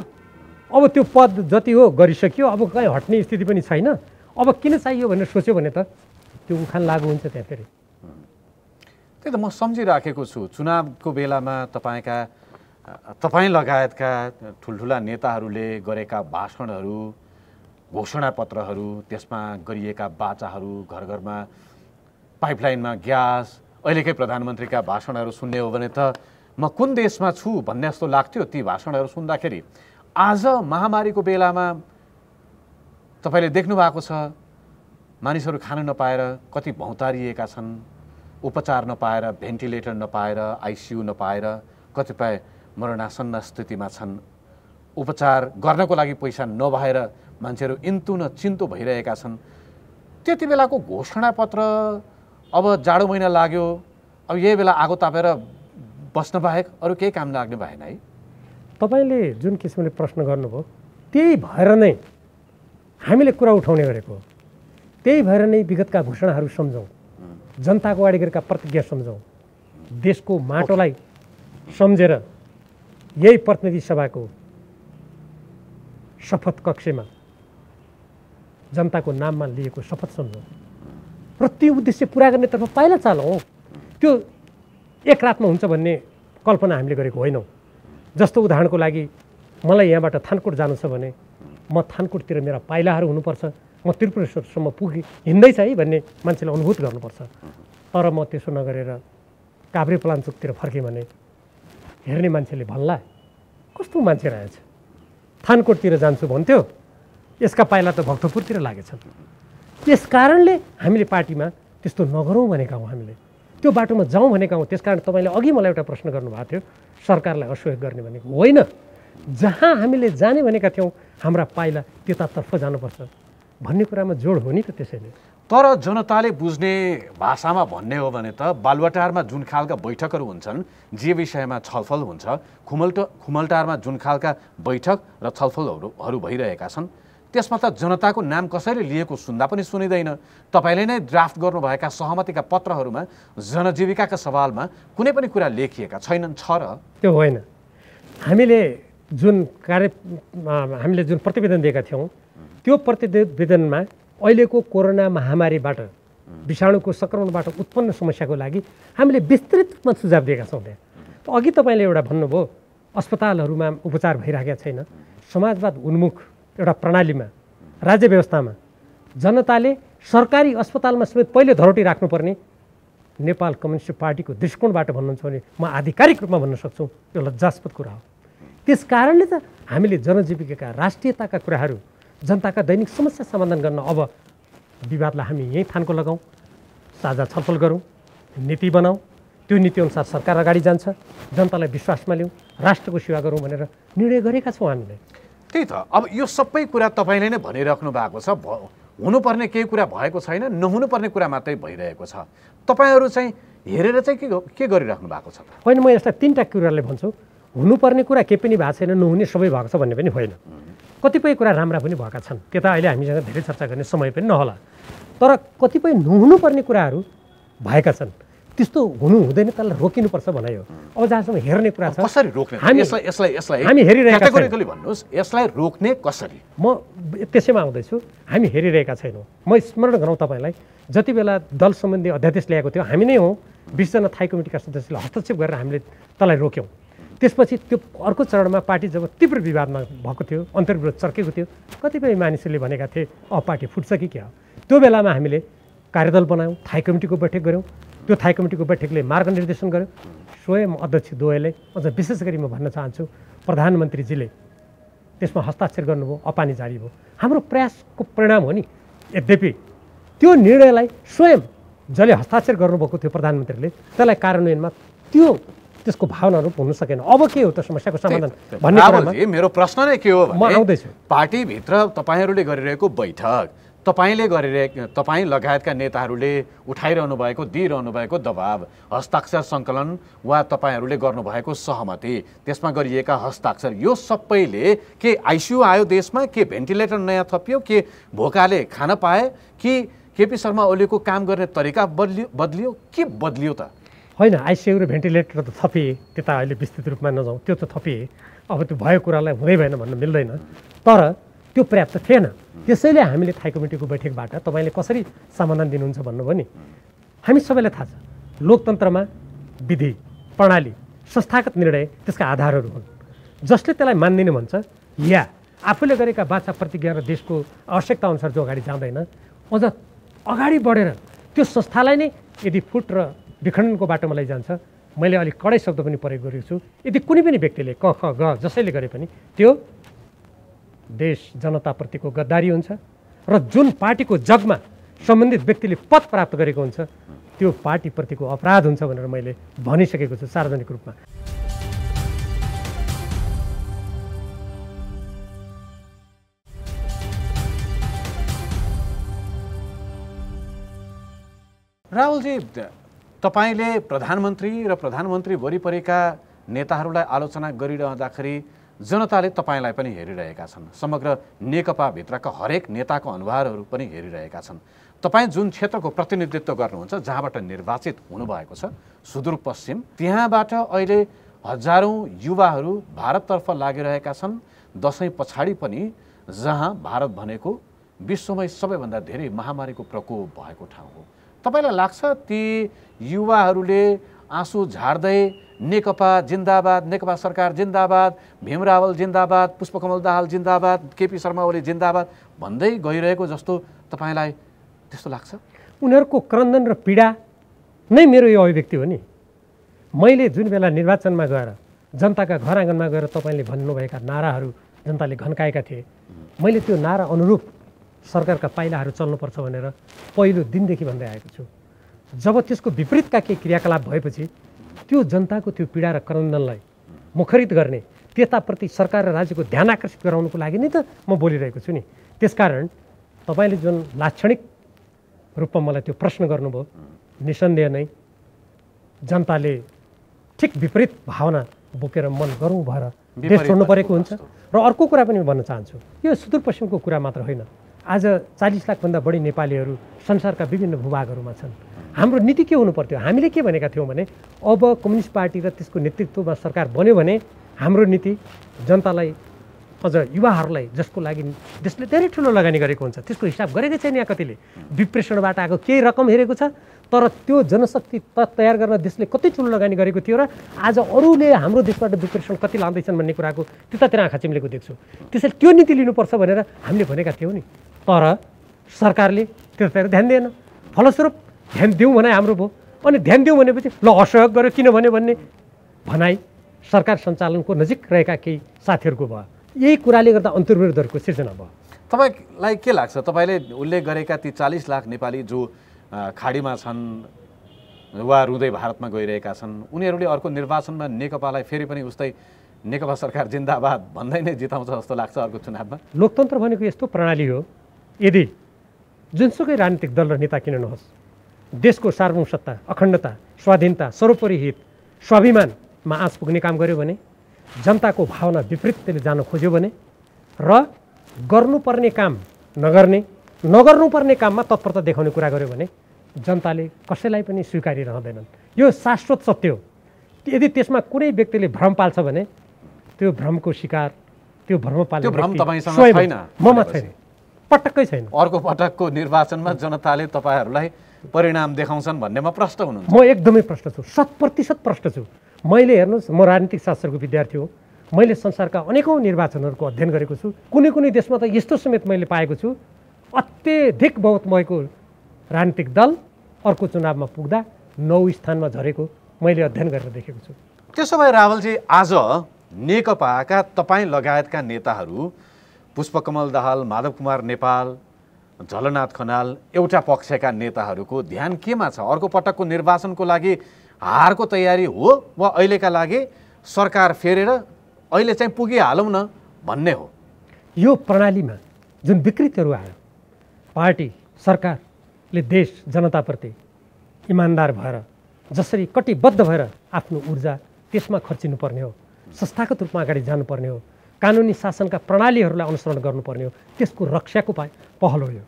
Speaker 4: अब त्यो पद जति हो गरिसक्यो, अब कहीँ हट्ने स्थिति पनि छैन। अब किन चाहियो भनेर सोच्यो भने त त्यो उखान लागु हुन्छ त्यहाँ फेरि।
Speaker 1: त्यही त म सम्झिराखेको छु, चुनावको बेलामा तपाईँ लगायतका ठुल्ठुला नेताहरूले गरेका भाषणहरू, घोषणापत्रहरू, त्यसमा गरिएका बाचाहरू, घर घरमा पाइपलाइनमा ग्यास, अहिलेकै प्रधानमन्त्रीका भाषणहरू सुन्ने हो भने त म कुन देशमा छु भन्ने जस्तो लाग्थ्यो ती भाषणहरू सुन्दाखेरि। आज महामारीको बेलामा तपाईँले देख्नु भएको छ, मानिसहरू खान नपाएर कति भौतारिएका छन्, उपचार नपाएर, भेन्टिलेटर नपाएर, आइसियु नपाएर कतिपय मरणासन्न स्थितिमा छन्। उपचार गर्नको लागि पैसा नभएर मान्छेहरू इन्तु न चिन्तो भइरहेका छन्। त्यति बेलाको घोषणापत्र अब जाडो महिना लाग्यो, अब यही बेला आगो तापेर बस्न बाहेक अरू केही काम लाग्ने भएन है।
Speaker 4: तपाईँले जुन किसिमले प्रश्न गर्नुभयो त्यही भएर नै हामीले कुरा उठाउने गरेको हो। त्यही भएर नै विगतका घोषणाहरू सम्झौँ, जनताको अगाडि गरेका प्रतिज्ञा सम्झौँ, देशको माटोलाई सम्झेर यही प्रतिनिधि सभाको शपथ कक्षमा जनताको नाममा लिएको शपथ सम्झौँ र त्यो उद्देश्य पुरा गर्नेतर्फ पाइला चालौँ। त्यो एक रातमा हुन्छ भन्ने कल्पना हामीले गरेको होइनौँ। जस्तो उदाहरणको लागि मलाई यहाँबाट थानकोट जानु छ भने म थानकोटतिर मेरा पाइलाहरू हुनुपर्छ, म त्रिपुरेश्वरसम्म हिँड्दैछ है भन्ने मान्छेले अनुभूत गर्नुपर्छ। तर म त्यसो नगरेर काभ्रे पलाञ्चोकतिर फर्केँ भने हेर्ने मान्छेले भन्ला कस्तो मान्छे रहेछ, थानकोटतिर जान्छु भन्थ्यो, यसका पाइला त भक्तपुरतिर लागेछन्। त्यस कारणले हामीले पार्टीमा त्यस्तो नगरौँ भनेका हौँ, हामीले त्यो बाटोमा जाउँ भनेका हौँ। त्यसकारण तपाईँले अघि मलाई एउटा प्रश्न गर्नुभएको थियो, सरकारलाई असहयोग गर्ने भनेको होइन। जहाँ हामीले जाने भनेका थियौँ हाम्रा पाइला त्यतातर्फ जानुपर्छ भन्ने कुरामा जोड हो नि त। त्यसैले
Speaker 1: तर जनताले बुझ्ने भाषामा भन्ने हो भने त बालुवाटारमा जुन खालका बैठकहरू हुन्छन्, जे विषयमा छलफल हुन्छ, खुमलटारमा जुन खालका बैठक र छलफलहरू भइरहेका छन्, त्यसमा त जनताको नाम कसैले लिएको सुन्दा पनि सुनिँदैन। तपाईँले नै ड्राफ्ट गर्नुभएका सहमतिका पत्रहरूमा जनजीविकाका सवालमा कुनै पनि कुरा लेखिएका छैनन्, छ र?
Speaker 4: त्यो होइन। हामीले जुन प्रतिवेदन दिएका थियौँ त्यो प्रतिवेदनमा अहिलेको कोरोना महामारीबाट, विषाणुको सङ्क्रमणबाट उत्पन्न समस्याको लागि हामीले विस्तृत रूपमा सुझाव दिएका छौँ। त्यहाँ अघि तपाईँले एउटा भन्नुभयो अस्पतालहरूमा उपचार भइरहेका छैन। समाजवाद उन्मुख एउटा प्रणालीमा, राज्य व्यवस्थामा जनताले सरकारी अस्पतालमा समेत पहिले धरोटी राख्नुपर्ने नेपाल कम्युनिस्ट पार्टीको दृष्टिकोणबाट भन्नुहुन्छ भने म आधिकारिक रूपमा भन्न सक्छु, यो लज्जास्पद कुरा हो। त्यस कारणले त हामीले जनजीविकाका, राष्ट्रियताका कुराहरू, जनताका दैनिक समस्या समाधान गर्न अब विवादलाई हामी यहीँ थानको लगाउँ, साझा छलफल गरौँ, नीति बनाऊ, त्यो नीतिअनुसार सरकार अगाडि जान्छ, जनतालाई विश्वासमा लिउँ, राष्ट्रको सेवा गरौँ भनेर निर्णय गरेका छौँ हामीले।
Speaker 1: त्यही त, अब यो सबै कुरा तपाईँले नै भनिराख्नु भएको छ, हुनुपर्ने केही कुरा भएको छैन, नहुनुपर्ने कुरा मात्रै भइरहेको छ। तपाईँहरू चाहिँ हेरेर चाहिँ के गरिराख्नु भएको छ?
Speaker 4: होइन, म यसलाई 3टा कुराले भन्छु। हुनुपर्ने कुरा केही पनि भएको छैन, नहुने सबै भएको छ भन्ने पनि होइन। कतिपय कुरा राम्रा पनि भएका छन्, त्यो त अहिले हामीसँग धेरै चर्चा गर्ने समय पनि नहोला। तर कतिपय नहुनुपर्ने कुराहरू भएका छन्, त्यस्तो हुनु हुँदैन, त्यसलाई रोकिनुपर्छ भनाइ हो। अब जहाँसम्म हेर्ने कुरा छ,
Speaker 1: कसरी रोक्ने? यसलाई
Speaker 4: हामी हेरिरहेका छौँ।
Speaker 1: क्याटेगोरिकली भन्नुहोस्, यसलाई रोक्ने कसरी?
Speaker 4: म त्यसैमा आउँदैछु। हामी हेरिरहेका छैनौँ। म स्मरण गरौँ तपाईँलाई, जति बेला दल सम्बन्धी अध्यादेश ल्याएको थियो, हामी नै हौँ 20 जना थाई कमिटीका सदस्यले हस्तक्षेप गरेर हामीले त्यसलाई रोक्यौँ। त्यसपछि त्यो अर्को चरणमा पार्टी जब तीव्र विवादमा भएको थियो, अन्तर्विरोध चर्केको थियो, कतिपय मानिसहरूले भनेका थिए अब पार्टी फुट्छ कि क्या हो। त्यो बेलामा हामीले कार्यदल बनायौँ, थाई कमिटीको बैठक गऱ्यौँ। त्यो थाई कमिटीको बैठकले मार्गनिर्देशन गर्यो। स्वयं अध्यक्ष द्वयले, अझ विशेष गरी म भन्न चाहन्छु प्रधानमन्त्रीजीले त्यसमा हस्ताक्षर गर्नुभयो, अपानी जारी भयो। हाम्रो प्रयासको परिणाम हो नि। यद्यपि त्यो निर्णयलाई स्वयं जसले हस्ताक्षर गर्नुभएको थियो प्रधानमन्त्रीले, त्यसलाई कार्यान्वयनमा त्यसको भावनाहरू हुन सकेन। अब के हो त समस्याको समाधान भन्ने कुरामा
Speaker 1: मेरो प्रश्न नै के हो भने,
Speaker 4: म आउँदैछु।
Speaker 1: पार्टीभित्र तपाईँहरूले गरिरहेको बैठक, तपाईँ लगायतका नेताहरूले उठाइरहनु भएको, दिइरहनु भएको दबाब, हस्ताक्षर सङ्कलन वा तपाईँहरूले गर्नुभएको सहमति, त्यसमा गरिएका हस्ताक्षर, यो सबैले के आइसियु आयो देशमा, के भेन्टिलेटर नयाँ थपियो, के भोकाले खान पाए, कि केपी शर्मा ओलीको काम गर्ने तरिका बदलियो, के बदलियो त?
Speaker 4: होइन, आइसियु र भेन्टिलेटर त थपिए, त्यता अहिले विस्तृत रूपमा नजाउँ, त्यो त थपिए। अब त्यो भएको कुरालाई हुँदै भएन भन्न मिल्दैन, तर त्यो पर्याप्त थिएन। त्यसैले हामीले थाई कमिटीको बैठकबाट तपाईँले कसरी समाधान दिनुहुन्छ भन्नुभयो नि। हामी सबैलाई थाहा छ, लोकतन्त्रमा विधि, प्रणाली, संस्थागत निर्णय त्यसका आधारहरू हुन्। जसले त्यसलाई मान्दिनँ भन्छ या आफूले गरेका वाचा प्रतिज्ञा र देशको आवश्यकता अनुसार जो अगाडि जाँदैन, अझ अगाडि बढेर त्यो संस्थालाई नै यदि फुट र विखण्डनको बाटोमा लैजान्छ, मैले अलिक कडै शब्द पनि प्रयोग गरेको छु, यदि कुनै पनि व्यक्तिले क ख ग जसैले गरे पनि त्यो देश जनताप्रतिको गद्दारी हुन्छ र जुन पार्टीको जगमा सम्बन्धित व्यक्तिले पद प्राप्त गरेको हुन्छ त्यो पार्टीप्रतिको अपराध हुन्छ भनेर मैले भनिसकेको छु सार्वजनिक रूपमा।
Speaker 1: राहुलजी, तपाईँले प्रधानमन्त्री र प्रधानमन्त्री वरिपरिका नेताहरूलाई आलोचना गरिरहँदाखेरि जनताले तपाईँलाई पनि हेरिरहेका छन्, समग्र नेकपाभित्रका हरेक नेताको अनुहारहरू पनि हेरिरहेका छन्। तपाईँ जुन क्षेत्रको प्रतिनिधित्व गर्नुहुन्छ, जहाँबाट निर्वाचित हुनुभएको छ, सुदूरपश्चिम, त्यहाँबाट अहिले हजारौँ युवाहरू भारततर्फ लागिरहेका छन्, दशैँ पछाडि पनि, जहाँ भारत भनेको विश्वमै सबैभन्दा धेरै महामारीको प्रकोप भएको ठाउँ हो। तपाईँलाई लाग्छ ती युवाहरूले आँसु झार्दै नेकपा जिन्दाबाद, नेकपा सरकार जिन्दाबाद, भीम रावल जिन्दाबाद, पुष्पकमल दाहाल जिन्दाबाद, केपी शर्मा ओली जिन्दाबाद भन्दै गइरहेको जस्तो तपाईँलाई त्यस्तो लाग्छ?
Speaker 4: उनीहरूको क्रन्दन र पीडा नै मेरो यो अभिव्यक्ति हो नि। मैले जुन बेला निर्वाचनमा गएर जनताका घर आँगनमा गएर तपाईँले भन्नुभएका नाराहरू जनताले घन्काएका थिए, मैले त्यो नारा अनुरूप सरकारका पाइलाहरू चल्नुपर्छ भनेर पहिलो दिनदेखि भन्दै आएको छु। जब त्यसको विपरीतका केही क्रियाकलाप भएपछि त्यो जनताको त्यो पीडा र क्रन्दनलाई मुखरित गर्ने, त्यताप्रति सरकार र राज्यको ध्यान आकर्षित गराउनुको लागि नै त म बोलिरहेको छु नि। त्यसकारण तपाईँले जुन लाक्षणिक रूपमा मलाई त्यो प्रश्न गर्नुभयो, निसन्देह नै जनताले ठिक विपरीत भावना बोकेर मन गरौँ भएर देश छोड्नु परेको हुन्छ। र अर्को कुरा पनि भन्न चाहन्छु, यो सुदूरपश्चिमको कुरा मात्र होइन, आज 40 लाखभन्दा बढी नेपालीहरू संसारका विभिन्न भूभागहरूमा छन्। हाम्रो नीति के हुनु पर्थ्यो? हामीले के भनेका थियौँ भने अब कम्युनिस्ट पार्टी र त्यसको नेतृत्वमा सरकार बन्यो भने हाम्रो नीति जनतालाई, अझ युवाहरूलाई, जसको लागि देशले धेरै ठुलो लगानी गरेको हुन्छ, त्यसको हिसाब गरेकै छैन। यहाँ कतिले विप्रेषणबाट आएको केही रकम हेरेको छ, तर त्यो जनशक्ति तयार गर्न देशले कति ठुलो लगानी गरेको थियो र आज अरूले हाम्रो देशबाट विप्रेषण कति लाँदैछन् भन्ने कुराको त्यतातिर आँखा चिम्लेको देख्छु। त्यसैले त्यो नीति लिनुपर्छ भनेर हामीले भनेका थियौँ नि, तर सरकारले त्यतातिर ध्यान दिएन। फलस्वरूप ध्यान दिउँ भने हाम्रो भयो, अनि ध्यान दिउँ भनेपछि ल असहयोग गर्यो किन भन्ने भनाइ सरकार सञ्चालनको नजिक रहेका केही साथीहरूको भयो। यही कुराले गर्दा अन्तर्विरोधहरूको सिर्जना भयो।
Speaker 1: तपाईँलाई के लाग्छ, तपाईँले उल्लेख गरेका ती 40 लाख नेपाली जो खाडीमा छन्, वा रुँदै भारतमा गइरहेका छन् उनीहरूले अर्को निर्वाचनमा नेकपालाई फेरि पनि उस्तै नेकपा सरकार जिन्दाबाद भन्दै नै जिताउँछ जस्तो लाग्छ अर्को चुनावमा।
Speaker 4: लोकतन्त्र भनेको यस्तो प्रणाली हो, यदि जुनसुकै राजनीतिक दल र नेता किन नहोस् देशको सार्वभौमसत्ता, अखण्डता, स्वाधीनता, सर्वोपरि हित, स्वाभिमानमा आँच पुग्ने काम गर्यो भने, जनताको भावना विपरीत त्यसले जान खोज्यो भने र गर्नुपर्ने काम नगर्नुपर्ने काममा तत्परता देखाउने कुरा गर्यो भने जनताले कसैलाई पनि स्वीकारी रहँदैनन्। यो शाश्वत सत्य हो। यदि त्यसमा कुनै व्यक्तिले भ्रम पाल्छ भने त्यो भ्रमको शिकार, त्यो भ्रम पाल्ने
Speaker 1: त्यो भ्रम तपाईँसँग छैन,
Speaker 4: ममा छैन, पटक्कै छैन।
Speaker 1: अर्को पटकको निर्वाचनमा जनताले तपाईँहरूलाई परिणाम देखाउँछन् भन्नेमा प्रष्ट हुनुहुन्छ?
Speaker 4: म एकदमै प्रष्ट छु, 100% प्रष्ट छु। मैले हेर्नुहोस्, म राजनीतिक शास्त्रको विद्यार्थी हो, मैले संसारका अनेकौँ निर्वाचनहरूको अध्ययन गरेको छु। कुनै कुनै देशमा त यस्तो समेत मैले पाएको छु अत्यधिक बहुत भएको राजनीतिक दल अर्को चुनावमा पुग्दा 9 स्थानमा झरेको मैले अध्ययन गरेर देखेको छु।
Speaker 1: त्यसो भए रावलजी, आज नेकपाका तपाईँ लगायतका नेताहरू पुष्पकमल दाहाल, माधव कुमार नेपाल, झलनाथ खनाल एउटा पक्षका नेताहरूको ध्यान केमा छ? अर्को पटकको निर्वाचनको लागि हारको तयारी हो वा अहिलेका लागि सरकार फेरेर अहिले चाहिँ पुगिहालौँ न भन्ने हो?
Speaker 4: यो प्रणालीमा जुन विकृतिहरू आयो, पार्टी सरकारले देश जनताप्रति इमान्दार भएर जसरी कटिबद्ध भएर आफ्नो ऊर्जा त्यसमा खर्चिनुपर्ने हो, संस्थागत रूपमा अगाडि जानुपर्ने हो, कानुनी शासनका प्रणालीहरूलाई अनुसरण गर्नुपर्ने हो, त्यसको रक्षाको पहल हो। यो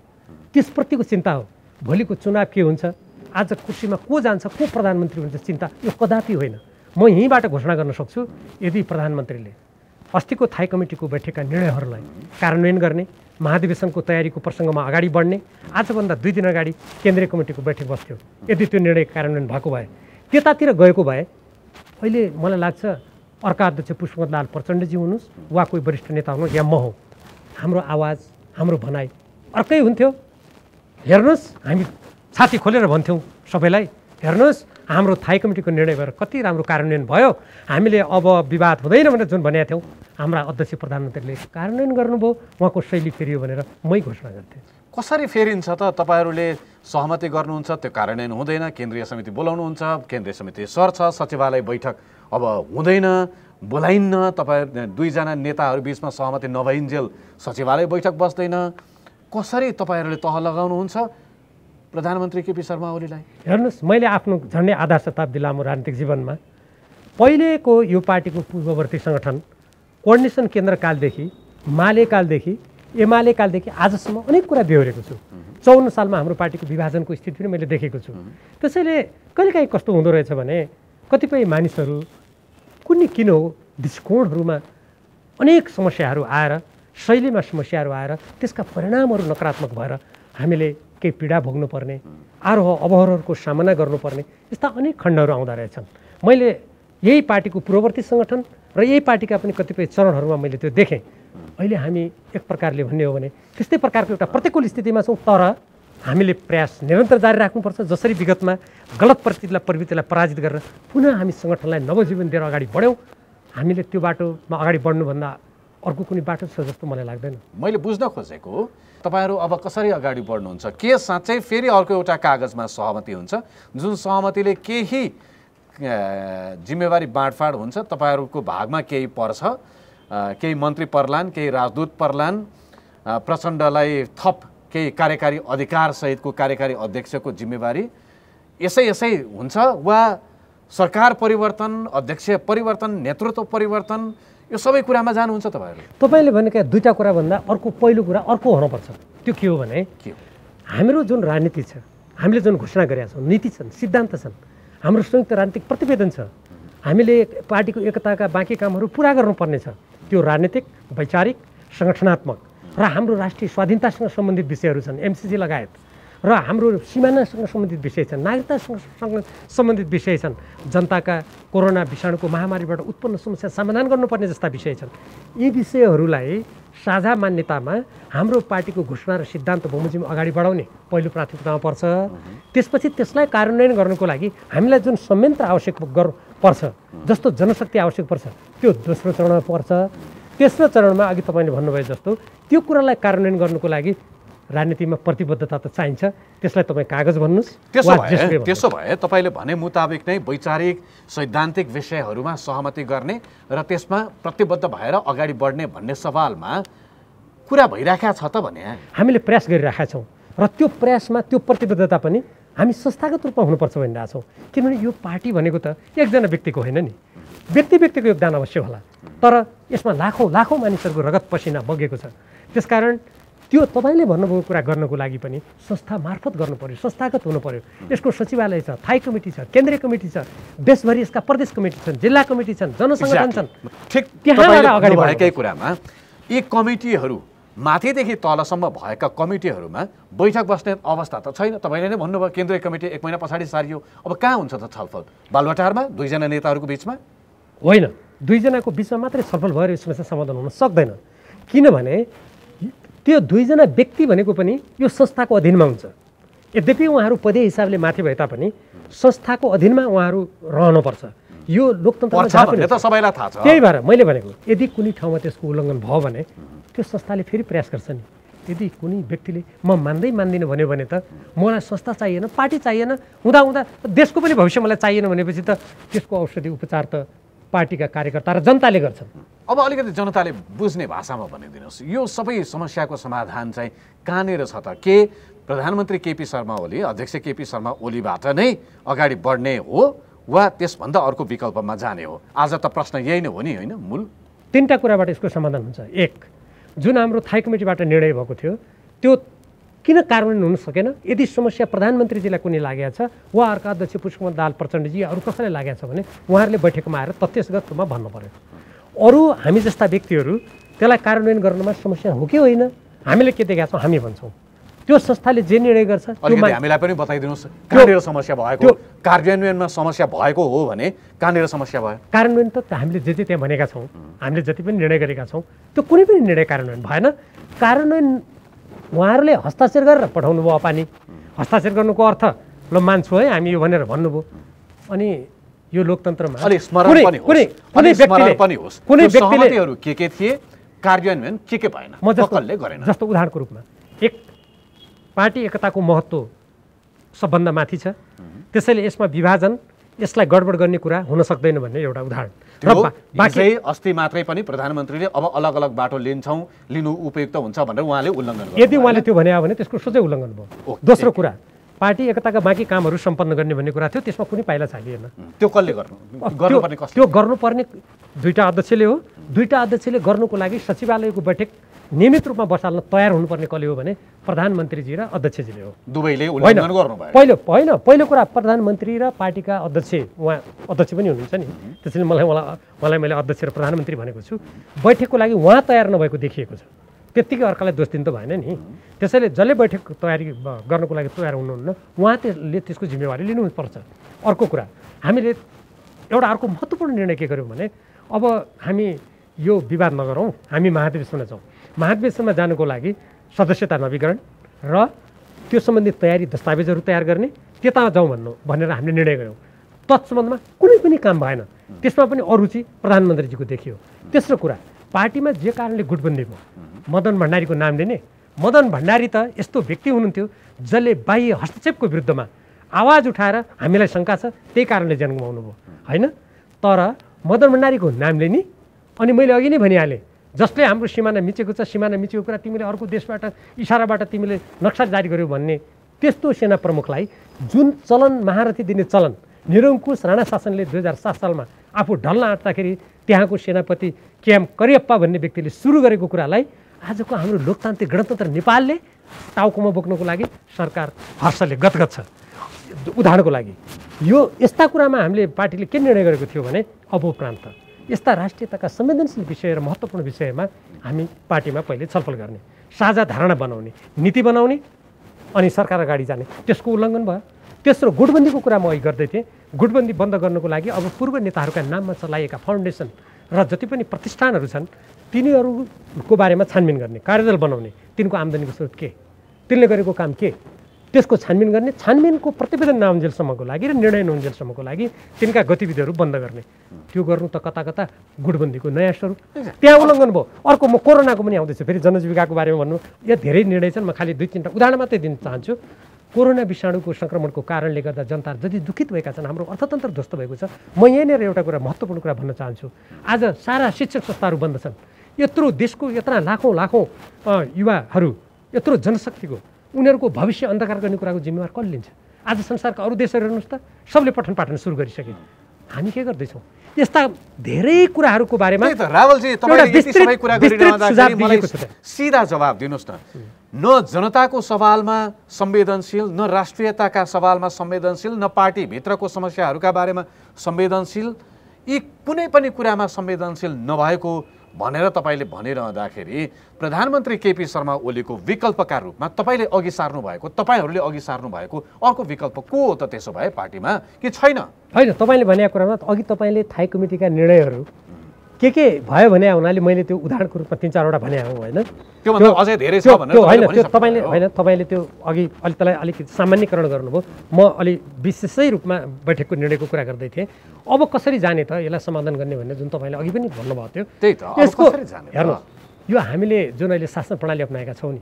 Speaker 4: त्यसप्रतिको चिन्ता हो। भोलिको चुनाव के हुन्छ, आज कुर्सीमा को जान्छ, को प्रधानमन्त्री हुन्छ, चिन्ता यो कदापि होइन। म यहीँबाट घोषणा गर्न सक्छु, यदि प्रधानमन्त्रीले अस्तिको थाई कमिटीको बैठकका निर्णयहरूलाई कार्यान्वयन गर्ने, महाधिवेशनको तयारीको प्रसङ्गमा अगाडि बढ्ने, आजभन्दा 2 दिन अगाडि केन्द्रीय कमिटीको बैठक बस्थ्यो, यदि त्यो निर्णय कार्यान्वयन भएको भए, त्यतातिर गएको भए अहिले मलाई लाग्छ अर्का अध्यक्ष पुष्पकमल प्रचण्डजी हुनुहोस् वा कोही वरिष्ठ नेता हुनुहोस् या म हो, हाम्रो आवाज, हाम्रो भनाइ अर्कै हुन्थ्यो। हेर्नुहोस्, हामी छाती खोलेर भन्थ्यौँ सबैलाई, हेर्नुहोस् हाम्रो थाई कमिटीको निर्णय भएर कति राम्रो कार्यान्वयन भयो, हामीले अब विवाद हुँदैन भनेर जुन भनेका थियौँ, हाम्रा अध्यक्ष प्रधानमन्त्रीले कार्यान्वयन गर्नुभयो, उहाँको शैली फेरियो भनेर मै घोषणा गर्थेँ।
Speaker 1: कसरी फेरिन्छ त? तपाईँहरूले सहमति गर्नुहुन्छ, त्यो कार्यान्वयन हुँदैन, केन्द्रीय समिति बोलाउनुहुन्छ, केन्द्रीय समिति सर्छ, सचिवालय बैठक अब हुँदैन, बोलाइन्न, तपाईँ 2 जना नेताहरू बिचमा सहमति नभइन्जेल सचिवालय बैठक बस्दैन, कसरी तपाईँहरूले तह लगाउनुहुन्छ प्रधानमन्त्री केपी शर्मा ओलीलाई?
Speaker 4: हेर्नुहोस्, मैले आफ्नो झन्डै आधा शताब्दी लामो राजनीतिक जीवनमा पहिलेको यो पार्टीको पूर्ववर्ती सङ्गठन कोअर्डिनेसन केन्द्रकालदेखि, मालेकालदेखि, एमालेकालदेखि आजसम्म अनेक कुरा बेहोरेको छु। 54 सालमा हाम्रो पार्टीको विभाजनको स्थिति पनि मैले देखेको छु। त्यसैले कहिलेकाहीँ कस्तो हुँदो रहेछ भने कतिपय मानिसहरू कुनै किन हो दृष्टिकोणहरूमा अनेक समस्याहरू आएर, शैलीमा समस्याहरू आएर त्यसका परिणामहरू नकारात्मक भएर हामीले केही पीडा भोग्नुपर्ने, आरोह अवरोहहरूको सामना गर्नुपर्ने यस्ता अनेक खण्डहरू आउँदा रहेछन्। मैले यही पार्टीको पूर्ववर्ती सङ्गठन र यही पार्टीका पनि कतिपय चरणहरूमा मैले त्यो देखेँ। अहिले हामी एक प्रकारले भन्ने हो भने त्यस्तै प्रकारको एउटा प्रतिकूल स्थितिमा छौँ, तर हामीले प्रयास निरन्तर जारी राख्नुपर्छ। जसरी विगतमा गलत प्रवृत्तिलाई पराजित गरेर पुनः हामी सङ्गठनलाई नवजीवन दिएर अगाडि बढ्यौँ, हामीले त्यो बाटोमा अगाडि बढ्नुभन्दा अर्को कुनै बाटो छ जस्तो मलाई लाग्दैन।
Speaker 1: मैले बुझ्न खोजेको तपाईँहरू अब कसरी अगाडि बढ्नुहुन्छ? के साँच्चै फेरि अर्को एउटा कागजमा सहमति हुन्छ जुन सहमतिले केही जिम्मेवारी बाँडफाँड हुन्छ, तपाईँहरूको भागमा केही पर्छ, केही मन्त्री पर्लान्, केही राजदूत पर्लान्, प्रचण्डलाई थप केही कार्यकारी अधिकार सहितको कार्यकारी अध्यक्षको जिम्मेवारी यसै हुन्छ वा सरकार परिवर्तन, अध्यक्ष परिवर्तन, नेतृत्व परिवर्तन, यो सबै कुरामा जानुहुन्छ तपाईँहरू?
Speaker 4: तपाईँले भनेका 2टा कुरा भन्दा अर्को पहिलो कुरा अर्को हुनुपर्छ। त्यो के हो भने हाम्रो जुन राजनीति छ, हामीले जुन घोषणा गरेका छौँ, नीति छन्, सिद्धान्त छन्, हाम्रो संयुक्त राजनीतिक प्रतिवेदन छ, हामीले पार्टीको एकताका बाँकी कामहरू पुरा गर्नुपर्ने छ। त्यो राजनीतिक, वैचारिक, सङ्गठनात्मक र हाम्रो राष्ट्रिय स्वाधीनतासँग सम्बन्धित विषयहरू छन्, एमसिसी लगायत, र हाम्रो सिमानासँग सम्बन्धित विषय छन्, नागरिकतासँग सम्बन्धित विषय छन्, जनताका कोरोना विषाणुको महामारीबाट उत्पन्न समस्या समाधान गर्नुपर्ने जस्ता विषय छन्। यी विषयहरूलाई साझा मान्यतामा हाम्रो पार्टीको घोषणा र सिद्धान्त बमोजिम अगाडि बढाउने पहिलो प्राथमिकतामा पर्छ। त्यसपछि त्यसलाई कार्यान्वयन गर्नको लागि हामीलाई जुन संयन्त्र आवश्यक पर्छ, जस्तो जनशक्ति आवश्यक पर्छ, त्यो दोस्रो चरणमा पर्छ। तेस्रो चरणमा अघि तपाईँले भन्नुभयो जस्तो त्यो कुरालाई कार्यान्वयन गर्नुको लागि राजनीतिमा प्रतिबद्धता त चाहिन्छ, त्यसलाई तपाईँ कागज भन्नुहोस्।
Speaker 1: त्यसो भए तपाईँले भने मुताबिक नै वैचारिक सैद्धान्तिक विषयहरूमा सहमति गर्ने र त्यसमा प्रतिबद्ध भएर अगाडि बढ्ने भन्ने सवालमा कुरा भइराखेको छ त भने
Speaker 4: हामीले प्रयास गरिरहेका छौँ र त्यो प्रयासमा त्यो प्रतिबद्धता पनि हामी संस्थागत रूपमा हुनुपर्छ भनिरहेका छौँ। किनभने यो पार्टी भनेको त एकजना व्यक्तिको होइन नि, व्यक्तिको योगदान अवश्य होला, तर यसमा लाखौँ मानिसहरूको रगत पसिना बगेको छ। त्यसकारण त्यो तपाईँले भन्नुभएको कुरा गर्नको लागि पनि संस्था मार्फत गर्नु पर्यो, संस्थागत हुनु पर्यो। यसको सचिवालय छ, थाई कमिटी छ, केन्द्रीय कमिटी छ, देशभरि यसका प्रदेश कमिटी छन्, जिल्ला कमिटी छन्, जनसङ्गठन छन्।
Speaker 1: ठिक
Speaker 4: त्यहाँबाट अगाडि
Speaker 1: भएकै कुरामा यी कमिटीहरू माथिदेखि तलसम्म भएका कमिटीहरूमा बैठक बस्ने अवस्था त छैन। तपाईँले नै भन्नुभयो केन्द्रीय कमिटी 1 महिना पछाडि सारियो। अब कहाँ हुन्छ त छलफल? बालुवाटारमा 2 जना नेताहरूको बिचमा
Speaker 4: होइन, 2 जनाको बिचमा मात्रै छलफल भएर यो समस्या समाधान हुन सक्दैन। किनभने त्यो 2 जना व्यक्ति भनेको पनि यो संस्थाको अधीनमा हुन्छ। यद्यपि उहाँहरू पदीय हिसाबले माथि भए तापनि संस्थाको अधीनमा उहाँहरू रहनुपर्छ। यो लोकतन्त्रमा
Speaker 1: सबैलाई थाहा छ।
Speaker 4: त्यही भएर मैले भनेको यदि कुनै ठाउँमा त्यसको उल्लङ्घन भयो भने त्यो संस्थाले फेरि प्रयास गर्छ नि। यदि कुनै व्यक्तिले म मान्दिनँ भन्यो भने त मलाई संस्था चाहिएन, पार्टी चाहिएन, हुँदा देशको पनि भविष्य मलाई चाहिएन भनेपछि त त्यसको औषधि उपचार त पार्टीका कार्यकर्ता र जनताले गर्छन्।
Speaker 1: अब अलिकति जनताले बुझ्ने भाषामा भनिदिनुहोस्, यो सबै समस्याको समाधान चाहिँ कहाँनिर छ त? के प्रधानमन्त्री केपी शर्मा ओली, अध्यक्ष केपी शर्मा ओलीबाट नै अगाडि बढ्ने हो वा त्यसभन्दा अर्को विकल्पमा जाने हो? आज त प्रश्न यही नै हो नि, होइन? मूल
Speaker 4: 3टा कुराबाट यसको समाधान हुन्छ। 1, जुन हाम्रो थाई कमिटीबाट निर्णय भएको थियो त्यो किन कार्यान्वयन हुन सकेन? यदि समस्या प्रधानमन्त्रीजीलाई कुनै लागेको छ वा अर्का अध्यक्ष पुष्पकमल दाहाल प्रचण्डजी अरू कसैलाई लागेको छ भने उहाँहरूले बैठकमा आएर तथ्यगत रूपमा भन्नु पर्यो। अरू हामी जस्ता व्यक्तिहरू त्यसलाई कार्यान्वयन गर्नमा समस्या हो कि होइन हामीले के देखाएको छौँ हामी भन्छौँ। त्यो संस्थाले जे निर्णय गर्छ
Speaker 1: हामीलाई पनि बताइदिनुहोस् कहाँनिर समस्या भएको, कार्यान्वयनमा समस्या भएको हो भने कहाँनिर समस्या भयो?
Speaker 4: कार्यान्वयन त हामीले जे त्यहाँ भनेका छौँ, हामीले जति पनि निर्णय गरेका छौँ त्यो कुनै पनि निर्णय कार्यान्वयन भएन। कार्यान्वयन उहाँहरूले हस्ताक्षर गरेर पठाउनु भयो पानी। हस्ताक्षर गर्नुको अर्थ ल मान्छु है हामी यो भनेर भन्नुभयो। अनि यो लोकतन्त्रमा
Speaker 1: कुनै व्यक्तिहरू के थिए, कार्यान्वयन के भएन, कसले गरेन?
Speaker 4: जस्तो उदाहरणको रूपमा 1, पार्टी एकताको महत्त्व सबभन्दा माथि छ, त्यसैले यसमा विभाजन, यसलाई गडबड गर्ने कुरा हुन सक्दैन भन्ने एउटा उदाहरण।
Speaker 1: बाँकी अस्ति मात्रै पनि प्रधानमन्त्रीले अब अलग अलग बाटो लिनु उपयुक्त हुन्छ भनेर उहाँले उल्लङ्घन गर्नु।
Speaker 4: यदि उहाँले त्यो भने भने त्यसको सोझै उल्लङ्घन भयो। दोस्रो कुरा, पार्टी एकताका बाँकी कामहरू सम्पन्न गर्ने भन्ने कुरा थियो, त्यसमा कुनै पाइला चालिएन।
Speaker 1: त्यो कसले गर्नुपर्ने?
Speaker 4: त्यो गर्नुपर्ने 2टा अध्यक्षले हो। 2टा अध्यक्षले गर्नुको लागि सचिवालयको बैठक नियमित रूपमा बसाल्न तयार हुनुपर्ने कसले हो भने प्रधानमन्त्रीजी र अध्यक्षजीले हो।
Speaker 1: दुवैले उल्लङ्घन गर्नुभयो।
Speaker 4: पहिलो कुरा प्रधानमन्त्री र पार्टीका अध्यक्ष, उहाँ अध्यक्ष पनि हुनुहुन्छ नि, त्यसैले मलाई मैले अध्यक्ष र प्रधानमन्त्री भनेको छु। बैठकको लागि उहाँ तयार नभएको देखिएको छ, त्यत्तिकै अर्कालाई दोष दिनु त भएन नि। त्यसैले जसले बैठक तयारी गर्नको लागि तयार हुनुहुन्न उहाँले त्यसको जिम्मेवारी लिनुपर्छ। अर्को कुरा, हामीले एउटा अर्को महत्त्वपूर्ण निर्णय के गर्यौँ भने अब हामी यो विवाद नगरौँ, हामी महाधिवेशनमा जाउँ। महाधिवेशनमा जानुको लागि सदस्यता नवीकरण र त्यो सम्बन्धी तयारी दस्तावेजहरू तयार गर्ने, त्यता जाउँ भनेर हामीले निर्णय गऱ्यौँ। तत्सम्बन्धमा कुनै पनि काम भएन, त्यसमा पनि अरुचि प्रधानमन्त्रीजीको देखियो। तेस्रो कुरा, पार्टीमा जे कारणले गुटबन्दी भयो, मदन भण्डारीको नाम लिने, मदन भण्डारी त यस्तो व्यक्ति हुनुहुन्थ्यो जसले बाह्य हस्तक्षेपको विरुद्धमा आवाज उठाएर हामीलाई शङ्का छ त्यही कारणले ज्यान गुमाउनु भयो होइन। तर मदन भण्डारीको नाम लिने, अनि मैले अघि नै भनिहालेँ जसले हाम्रो सिमाना मिचेको छ, सिमाना मिचेको कुरा तिमीले अर्को देशबाट इसाराबाट तिमीले नक्सा जारी गर्यौ भन्ने त्यस्तो सेना प्रमुखलाई जुन चलन महारथी दिने चलन निरङ्कुश राणा शासनले 2007 सालमा आफू ढल्न आँट्दाखेरि त्यहाँको सेनापति केएम करियप्पा भन्ने व्यक्तिले सुरु गरेको कुरालाई आजको हाम्रो लोकतान्त्रिक गणतन्त्र नेपालले टाउकोमा बोक्नको लागि सरकार हर्षले गदगद छ। उदाहरणको लागि यो यस्ता कुरामा हामीले पार्टीले के निर्णय गरेको थियो भने अब उपरान्त यस्ता राष्ट्रियताका संवेदनशील विषय र महत्त्वपूर्ण विषयमा हामी पार्टीमा पहिले छलफल गर्ने, साझा धारणा बनाउने, नीति बनाउने अनि सरकार अगाडि जाने। त्यसको उल्लङ्घन भयो। तेस्रो, गुटबन्दीको कुरा म अघि गर्दै थिएँ। गुटबन्दी बन्द गर्नको लागि अब पूर्व नेताहरूका नाममा चलाइएका फाउन्डेसन र जति पनि प्रतिष्ठानहरू छन् तिनीहरूको बारेमा छानबिन गर्ने, कार्यदल बनाउने, तिनको आम्दानीको स्रोत के, तिनले गरेको काम के, त्यसको छानबिन गर्ने, छानबिनको प्रतिवेदन नआउन्जेलसम्मको लागि र निर्णय नहुन्जेलसम्मको लागि तिनका गतिविधिहरू बन्द गर्ने। त्यो गर्नु त कता कता गुटबन्दीको नयाँ स्वरूप त्यहाँ उल्लङ्घन भयो। अर्को म कोरोनाको पनि आउँदैछु, फेरि जनजीविकाको बारेमा भन्नु, यहाँ धेरै निर्णय छन्। म खालि 2-3टा उदाहरण मात्रै दिन चाहन्छु। कोरोना विषाणुको सङ्क्रमणको कारणले गर्दा जनता जति दुखित भएका छन्, हाम्रो अर्थतन्त्र ध्वस्त भएको छ। म यहीँनिर एउटा कुरा महत्त्वपूर्ण कुरा भन्न चाहन्छु। आज सारा शिक्षण संस्थाहरू बन्द छन्। यत्रो देशको यत्रा लाखौँ युवाहरू, यत्रो जनशक्तिको उनीहरूको भविष्य अन्धकार गर्ने कुराको जिम्मेवार कसले लिन्छ? आज संसारका अरू देशहरू हेर्नुहोस् त, सबले पठन पाठन सुरु गरिसके। हामी के गर्दैछौँ? यस्ता धेरै कुराहरूको बारेमा
Speaker 1: रावलजी तपाईले यति सबै कुरा गरिरहँदाखेरि मलाई सिधा जवाब दिनुस् न। न जनताको सवालमा संवेदनशील, न राष्ट्रियताका सवालमा संवेदनशील, न पार्टी भित्रको समस्याहरूका बारेमा संवेदनशील, यी कुनै पनि कुरामा संवेदनशील नभएको भनेर तपाईँले भनिरहँदाखेरि प्रधानमन्त्री केपी शर्मा ओलीको विकल्पका रूपमा तपाईँले अघि सार्नु भएको, तपाईँहरूले अघि सार्नु भएको अर्को विकल्प को हो त त्यसो भए पार्टीमा, कि छैन?
Speaker 4: होइन, तपाईँले भनेको कुरामा अघि तपाईँले थाई कमिटीका निर्णयहरू के भयो भने हुनाले मैले त्यो उदाहरणको रूपमा 3-4वटा भने हो, होइन?
Speaker 1: त्यो भन्दा अझै धेरै छ भनेर
Speaker 4: होइन, त्यो तपाईँले त्यो अघि अलि त्यसलाई अलिकति सामान्यकरण गर्नुभयो। म अलि विशेषै रूपमा बैठकको निर्णयको कुरा गर्दै थिएँ। अब कसरी जाने त यसलाई समाधान गर्ने भन्ने जुन तपाईँले अघि पनि भन्नुभएको थियो,
Speaker 1: त्यही त
Speaker 4: यसको हेर्नुहोस्, यो हामीले जुन अहिले शासन प्रणाली अपनाएका छौँ नि,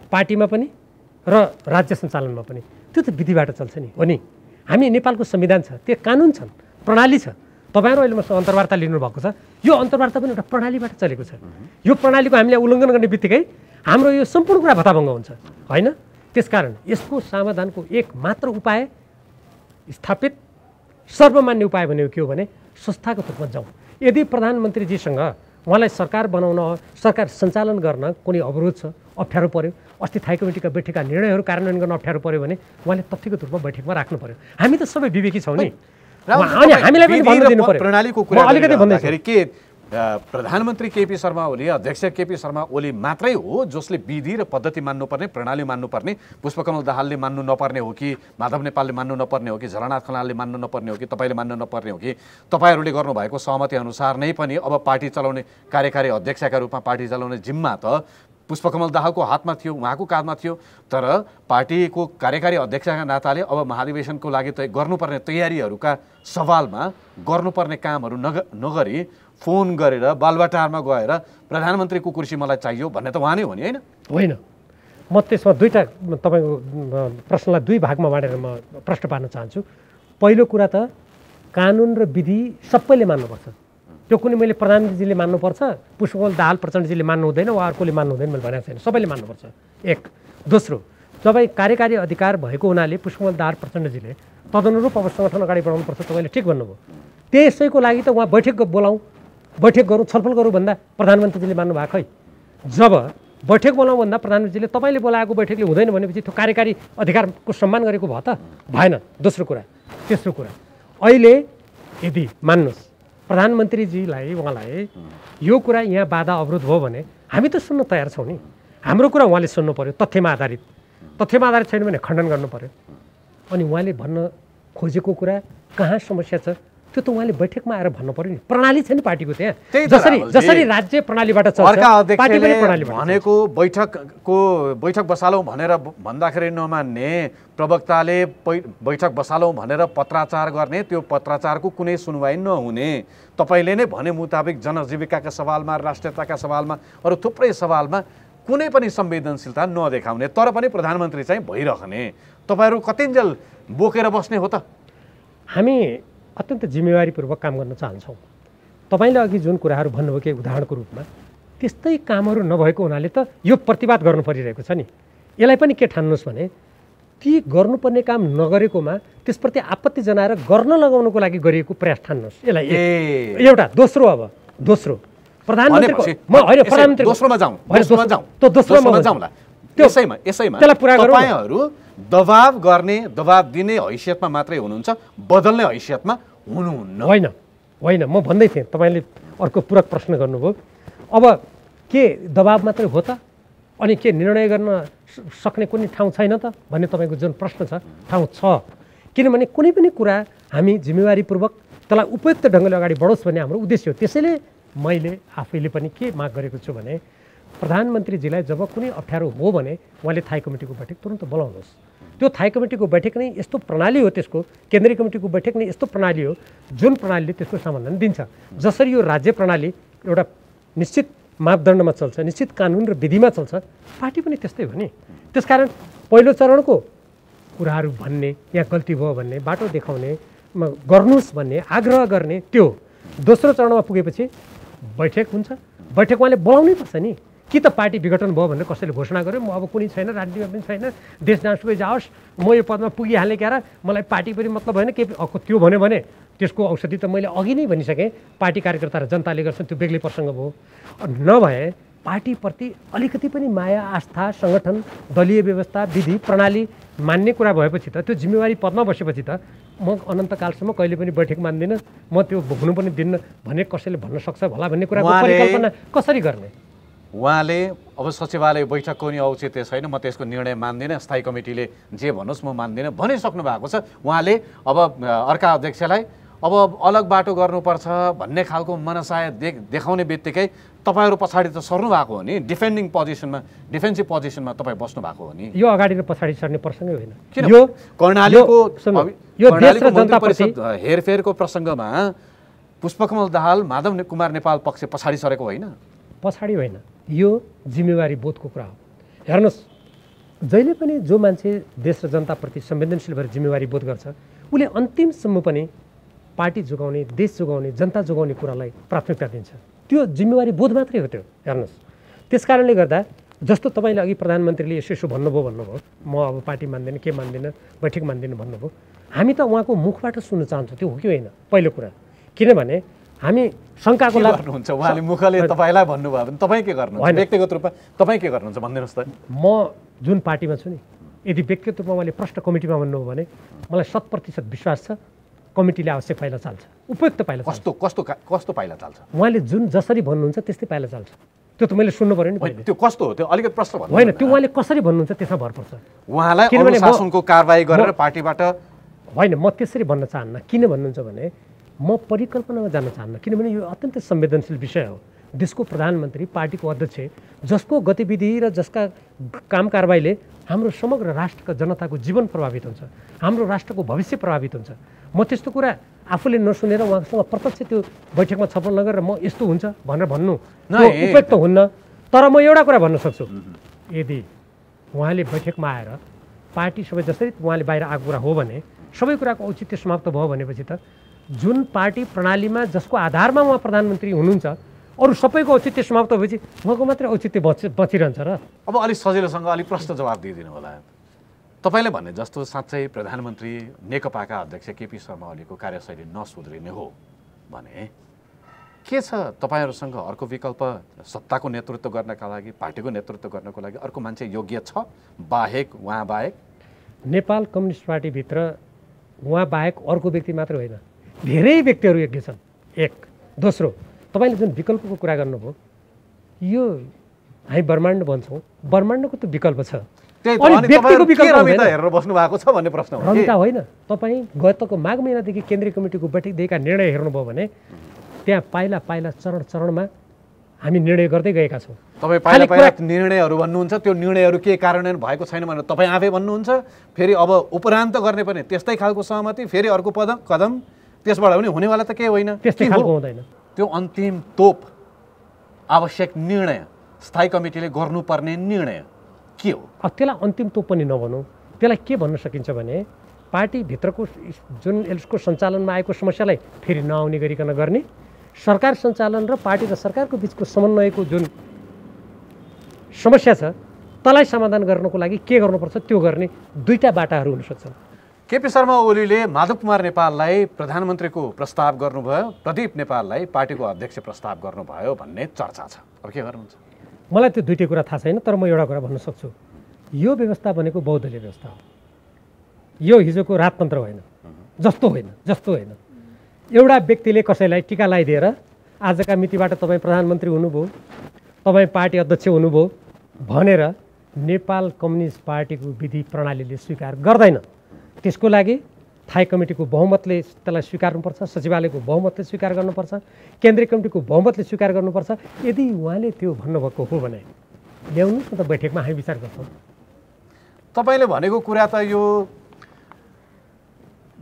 Speaker 4: पार्टीमा पनि र राज्य सञ्चालनमा पनि, त्यो त विधिबाट चल्छ नि, हो नि? हामी नेपालको संविधान छ, त्यो कानुन छन्, प्रणाली छ। तपाईँहरू अहिले मसँग अन्तर्वार्ता लिनुभएको छ, यो अन्तर्वार्ता पनि एउटा प्रणालीबाट चलेको छ। यो प्रणालीको हामीले उल्लङ्घन गर्ने बित्तिकै हाम्रो यो सम्पूर्ण कुरा भताभङ्ग हुन्छ, होइन? त्यसकारण यसको समाधानको एक मात्र उपाय, स्थापित सर्वमान्य उपाय भनेको के हो भने संस्थागत रूपमा जाउँ। यदि प्रधानमन्त्रीजीसँग उहाँलाई सरकार बनाउन, सरकार सञ्चालन गर्न कुनै अवरोध छ, अप्ठ्यारो पर्यो, अस्ति थाई कमिटीका बैठकका निर्णयहरू कार्यान्वयन गर्न अप्ठ्यारो पर्यो भने उहाँले तथ्यगत रूपमा बैठकमा राख्नु पर्यो। हामी त सबै विवेकी छौँ नि, अनि हामीलाई पनि भन्नु दिनु पर्यो।
Speaker 1: प्रणालीको कुरा
Speaker 4: अलिकति भन्दाखेरि
Speaker 1: के प्रधानमन्त्री केपी शर्मा ओली, अध्यक्ष केपी शर्मा ओली मात्रै हो जसले विधि र पद्धति मान्नुपर्ने, प्रणाली मान्नुपर्ने, पुष्पकमल दाहालले मान्नु नपर्ने हो कि माधव नेपालले मान्नु नपर्ने हो कि झलनाथ खनालले मान्नु नपर्ने हो कि तपाईँले मान्नु नपर्ने हो कि तपाईँहरूले गर्नुभएको सहमति अनुसार नै पनि अब पार्टी चलाउने, कार्यकारी अध्यक्षका रूपमा पार्टी चलाउने जिम्मा त पुष्पकमल दाहालको हातमा थियो, उहाँको काँधमा थियो। तर पार्टीको कार्यकारी अध्यक्षका नाताले अब महाधिवेशनको लागि गर्नुपर्ने तयारीहरूका सवालमा गर्नुपर्ने कामहरू नगरी फोन गरेर बालुवाटारमा गएर प्रधानमन्त्रीको कुर्सी मलाई चाहियो भन्ने त उहाँ नै हो नि, होइन?
Speaker 4: होइन, म त्यसमा दुईटा तपाईँको प्रश्नलाई 2 भागमा बाँडेर म प्रश्न पार्न चाहन्छु। पहिलो कुरा त कानुन र विधि सबैले मान्नुपर्छ। त्यो कुनै मैले प्रधानमन्त्रीजीले मान्नुपर्छ, पुष्पकमल दाहाल प्रचण्डजीले मान्नु हुँदैन, वा अर्कोले मान्नु हुँदैन मैले भनेको छैन, सबैले मान्नुपर्छ। एक। दोस्रो, तपाईँ कार्यकारी अधिकार भएको हुनाले पुष्पकमल दाहाल प्रचण्डजीले तदनुरूप अब सङ्गठन अगाडि बढाउनुपर्छ, तपाईँले ठिक भन्नुभयो। त्यसैको लागि त उहाँ बैठक बोलाउँ, बैठक गरौँ, छलफल गरौँ भन्दा प्रधानमन्त्रीजीले मान्नु भएको खै? जब बैठक बोलाउँ भन्दा प्रधानमन्त्रीले तपाईँले बोलाएको बैठकले हुँदैन भनेपछि त्यो कार्यकारी अधिकारको सम्मान गरेको भयो त? भएन। दोस्रो कुरा। तेस्रो कुरा, अहिले यदि मान्नुहोस् प्रधानमन्त्रीजीलाई, उहाँलाई यो कुरा यहाँ बाधा अवरोध भयो भने हामी त सुन्न तयार छौँ नि। हाम्रो कुरा उहाँले सुन्नु पर्यो, तथ्यमा आधारित। तथ्यमा आधारित छैन भने खण्डन गर्नु पर्यो। अनि उहाँले भन्न खोजेको कुरा कहाँ समस्या छ त्यो त उहाँले बैठकमा आएर भन्नु पर्यो नि। प्रणाली छ नि पार्टीको त्यहाँ, जसरी राज्य प्रणालीबाट चल्छ पार्टी पनि प्रणालीबाट
Speaker 1: भनेको बैठक बसालौँ भनेर भन्दाखेरि नमान्ने, प्रवक्ताले बैठक बसालौँ भनेर पत्राचार गर्ने, त्यो पत्राचारको कुनै सुनवाई नहुने, तपाईँले नै भने मुताबिक जनजीविकाका सवालमा, राष्ट्रियताका सवालमा, अरू थुप्रै सवालमा कुनै पनि संवेदनशीलता नदेखाउने, तर पनि प्रधानमन्त्री चाहिँ भइरहने, तपाईँहरू कतिन्जेल बोकेर बस्ने हो त?
Speaker 4: हामी अत्यन्त जिम्मेवारीपूर्वक काम गर्न चाहन्छौँ। तपाईँले अघि जुन कुराहरू भन्नुभयो कि उदाहरणको रूपमा, त्यस्तै कामहरू नभएको हुनाले त यो प्रतिवाद गर्नु परिरहेको छ नि। यसलाई पनि के ठान्नुहोस् भने ती गर्नुपर्ने काम नगरेकोमा त्यसप्रति आपत्ति जनाएर गर्न लगाउनको लागि गरिएको प्रयास ठान्नुहोस्। यसलाई एउटा। दोस्रो, अब दोस्रो प्रधानमन्त्रीको
Speaker 1: तपाईँहरू दबाब गर्ने, दबाब दिने हैसियतमा मात्रै हुनुहुन्छ, बदल्ने हैसियतमा हुनुहुन्न।
Speaker 4: होइन होइन, म भन्दै थिएँ, तपाईँले अर्को पूरक प्रश्न गर्नुभयो। अब के दबाब मात्रै हो त? अनि के निर्णय गर्न सक्ने कुनै ठाउँ छैन त भन्ने तपाईँको जुन प्रश्न छ, ठाउँ छ। किनभने कुनै पनि कुरा हामी जिम्मेवारीपूर्वक त्यसलाई उपयुक्त ढङ्गले अगाडि बढोस् भन्ने हाम्रो उद्देश्य हो। त्यसैले मैले आफैले पनि के माग गरेको छु भने प्रधानमन्त्रीजीलाई जब कुनै अप्ठ्यारो हो भने उहाँले थाई कमिटीको बैठक तुरन्त बोलाउनुहोस्। त्यो थाई कमिटीको बैठक नै यस्तो प्रणाली हो, त्यसको केन्द्रीय कमिटीको बैठक नै यस्तो प्रणाली हो जुन प्रणालीले त्यसको समाधान दिन्छ। जसरी यो राज्य प्रणाली एउटा निश्चित मापदण्डमा चल्छ, निश्चित कानुन र विधिमा चल्छ, पार्टी पनि त्यस्तै हो नि। त्यसकारण पहिलो चरणको कुराहरू भन्ने, यहाँ गल्ती भयो भन्ने, बाटो देखाउने, गर्नुहोस् भन्ने, आग्रह गर्ने त्यो। दोस्रो चरणमा पुगेपछि बैठक हुन्छ। बैठक उहाँले बोलाउनै पर्छ नि। कि त पार्टी विघटन भयो भनेर कसैले घोषणा गर्यो, म अब कुनै छैन, राजनीतिमा पनि छैन, देश जहाँसुकै जाओस्, म यो पदमा पुगिहालेँ क्यार, मलाई पार्टी पनि मतलब होइन के त्यो भन्यो भने त्यसको औषधि त मैले अघि नै भनिसकेँ। पार्टी कार्यकर्ता र जनताले गर्छन्, त्यो बेग्लै प्रसङ्ग भयो। नभए पार्टीप्रति अलिकति पनि माया, आस्था, सङ्गठन, दलीय व्यवस्था, विधि प्रणाली मान्ने कुरा भएपछि त त्यो जिम्मेवारी पदमा बसेपछि त म अनन्तकालसम्म कहिले पनि बैठक मान्दिनँ, म त्यो हुनु पनि दिन्न भने कसैले भन्न सक्छ होला भन्ने कुराको परिकल्पना कसरी गर्ने?
Speaker 1: उहाँले अब सचिवालय बैठकको नि औचित्य छैन, म त्यसको निर्णय मान्दिनँ, स्थायी कमिटीले जे भन्नुहोस् म मान्दिनँ भनिसक्नु भएको छ। उहाँले अब अर्का अध्यक्षलाई अब अलग बाटो गर्नुपर्छ भन्ने खालको मनसाय देखाउने बित्तिकै तपाईँहरू पछाडि त सर्नु भएको हो नि। डिफेन्डिङ पोजिसनमा, डिफेन्सिभ पोजिसनमा तपाईँ बस्नु भएको हो नि।
Speaker 4: यो अगाडि र पछाडि सर्ने प्रसङ्गै होइन।
Speaker 1: यो कर्णालीको
Speaker 4: जनता
Speaker 1: परिषद हेरफेरको प्रसङ्गमा पुष्पकमल दाहाल, माधव कुमार नेपाल पक्ष पछाडि सरेको होइन?
Speaker 4: पछाडि होइन, यो जिम्मेवारी बोधको कुरा हो। हेर्नुहोस्, जहिले पनि जो मान्छे देश र जनताप्रति संवेदनशील भएर जिम्मेवारी बोध गर्छ उसले अन्तिमसम्म पनि पार्टी जोगाउने, देश जोगाउने, जनता जोगाउने कुरालाई प्राथमिकता दिन्छ। त्यो जिम्मेवारी बोध मात्रै हो त्यो। हेर्नुहोस्, त्यस कारणले गर्दा जस्तो तपाईँले अघि प्रधानमन्त्रीले यसो यसो भन्नुभयो, म अब पार्टी मान्दिनँ, के मान्दिनँ, बैठक मान्दिनँ भन्नुभयो। हामी त उहाँको मुखबाट सुन्न चाहन्छौँ, त्यो हो कि होइन पहिलो कुरा। किनभने हामी शङ्काको
Speaker 1: गर्नुहुन्छ, उहाँले मुखले तपाईँलाई भन्नुभयो भने तपाईँ के गर्नुहुन्छ? व्यक्तिगत रूपमा तपाईँ के गर्नुहुन्छ भनिदिनुहोस् त।
Speaker 4: म जुन पार्टीमा छु नि, यदि व्यक्तिगत रूपमा उहाँले प्रष्ट कमिटीमा भन्नुभयो भने मलाई 100% विश्वास छ कमिटीले आवश्यक पाइला चाल्छ, उपयुक्त पाइला चाल्छ।
Speaker 1: कस्तो पाइला चाल्छ?
Speaker 4: उहाँले जुन जसरी भन्नुहुन्छ त्यस्तै पाइला चाल्छ। त्यो त मैले सुन्नु पऱ्यो नि।
Speaker 1: त्यो कस्तो हो? त्यो अलिकति प्रश्न भन्नु
Speaker 4: होइन, त्यो उहाँले कसरी भन्नुहुन्छ त्यसमा भर पर्छ।
Speaker 1: उहाँलाई अनुशासनको कारबाही गरेर पार्टीबाट
Speaker 4: होइन, म त्यसरी भन्न चाहन्न। किन भन्नुहुन्छ भने म परिकल्पनामा जान चाहन्न, किनभने यो अत्यन्तै संवेदनशील विषय हो। देशको प्रधानमन्त्री, पार्टीको अध्यक्ष, जसको गतिविधि र जसका काम कारबाहीले हाम्रो समग्र राष्ट्रका जनताको जीवन प्रभावित हुन्छ, हाम्रो राष्ट्रको भविष्य प्रभावित हुन्छ। म त्यस्तो कुरा आफूले नसुनेर उहाँसँग प्रत्यक्ष त्यो बैठकमा छलफल नगरेर म यस्तो हुन्छ भनेर भन्नु उपयुक्त हुन्न। तर म एउटा कुरा भन्न सक्छु, यदि उहाँले बैठकमा आएर पार्टी सबै जसरी उहाँले बाहिर आएको कुरा हो भने सबै कुराको औचित्य समाप्त भयो भनेपछि त जुन पार्टी प्रणालीमा जसको आधारमा उहाँ प्रधानमन्त्री हुनुहुन्छ अरू सबैको औचित्य समाप्त भएपछि उहाँको मात्रै औचित्य बचिरहन्छ र।
Speaker 1: अब अलिक सजिलोसँग अलिक प्रश्न जवाब दिइदिनु होला। तपाईँले भने जस्तो साँच्चै प्रधानमन्त्री नेकपाका अध्यक्ष केपी शर्मा ओलीको कार्यशैली नसुध्रिने हो भने के छ तपाईँहरूसँग अर्को विकल्प? सत्ताको नेतृत्व गर्नका लागि, पार्टीको नेतृत्व गर्नको लागि अर्को मान्छे योग्य छ बाहेक, उहाँ बाहेक?
Speaker 4: नेपाल कम्युनिस्ट पार्टीभित्र उहाँ बाहेक अर्को व्यक्ति मात्र होइन, धेरै व्यक्तिहरू योग्य छन्। एक। दोस्रो, तपाईँले जुन विकल्पको कुरा गर्नुभयो, यो हामी ब्रह्माण्ड भन्छौँ, ब्रह्माण्डको त विकल्प छ, व्यक्तिको विकल्प
Speaker 1: हेरेर बस्नु भएको छ भन्ने प्रश्न हो।
Speaker 4: रमिता होइन, तपाईँ गतको माघ महिनादेखि केन्द्रीय कमिटीको बैठक दिएका निर्णय हेर्नुभयो भने त्यहाँ पाइला पाइला चरण चरणमा हामी निर्णय गर्दै गएका छौँ।
Speaker 1: तपाईँ पाइला पाइला निर्णयहरू भन्नुहुन्छ, त्यो निर्णयहरू के कार्यान्वयन भएको छैन भनेर तपाईँ आफै भन्नुहुन्छ। फेरि अब उपरान्त गर्ने पनि त्यस्तै खालको सहमति, फेरि अर्को कदम, त्यसबाट पनि हुनेवाला त केही होइन।
Speaker 4: त्यस्तै खालको हुँदैन।
Speaker 1: त्यो अन्तिम तोप आवश्यक निर्णय, स्थायी कमिटीले गर्नुपर्ने निर्णय के हो?
Speaker 4: त्यसलाई अन्तिम तोप पनि नभनौँ, त्यसलाई के भन्न सकिन्छ भने पार्टीभित्रको जुन यसको सञ्चालनमा आएको समस्यालाई फेरि नआउने गरिकन गर्ने, सरकार सञ्चालन र पार्टी र सरकारको बिचको समन्वयको जुन समस्या छ त्यसलाई समाधान गर्नको लागि के गर्नुपर्छ त्यो गर्ने दुईटा बाटाहरू हुन सक्छन्।
Speaker 1: केपी शर्मा ओलीले माधव कुमार नेपाललाई प्रधानमन्त्रीको प्रस्ताव गर्नुभयो, प्रदीप नेपाललाई पार्टीको अध्यक्ष प्रस्ताव गर्नुभयो भन्ने चर्चा छ। अब के गर्नुहुन्छ?
Speaker 4: मलाई त्यो दुईटै कुरा थाहा छैन, तर म एउटा कुरा भन्न सक्छु, यो व्यवस्था भनेको बहुदलीय व्यवस्था हो। यो हिजोको राजतन्त्र होइन, जस्तो होइन। एउटा व्यक्तिले कसैलाई टीका लगाइदिएर आजका मितिबाट तपाईँ प्रधानमन्त्री हुनुभयो, तपाईँ पार्टी अध्यक्ष हुनुभयो भनेर नेपाल कम्युनिस्ट पार्टीको विधि प्रणालीले स्वीकार गर्दैन। त्यसको लागि थाई कमिटीको बहुमतले त्यसलाई स्वीकार्नुपर्छ, सचिवालयको बहुमतले स्वीकार गर्नुपर्छ, केन्द्रीय कमिटीको बहुमतले स्वीकार गर्नुपर्छ। यदि उहाँले त्यो भन्नुभएको हो भने ल्याउनुहोस् न त बैठकमा, हामी विचार गर्छौँ।
Speaker 1: तपाईँले भनेको कुरा त यो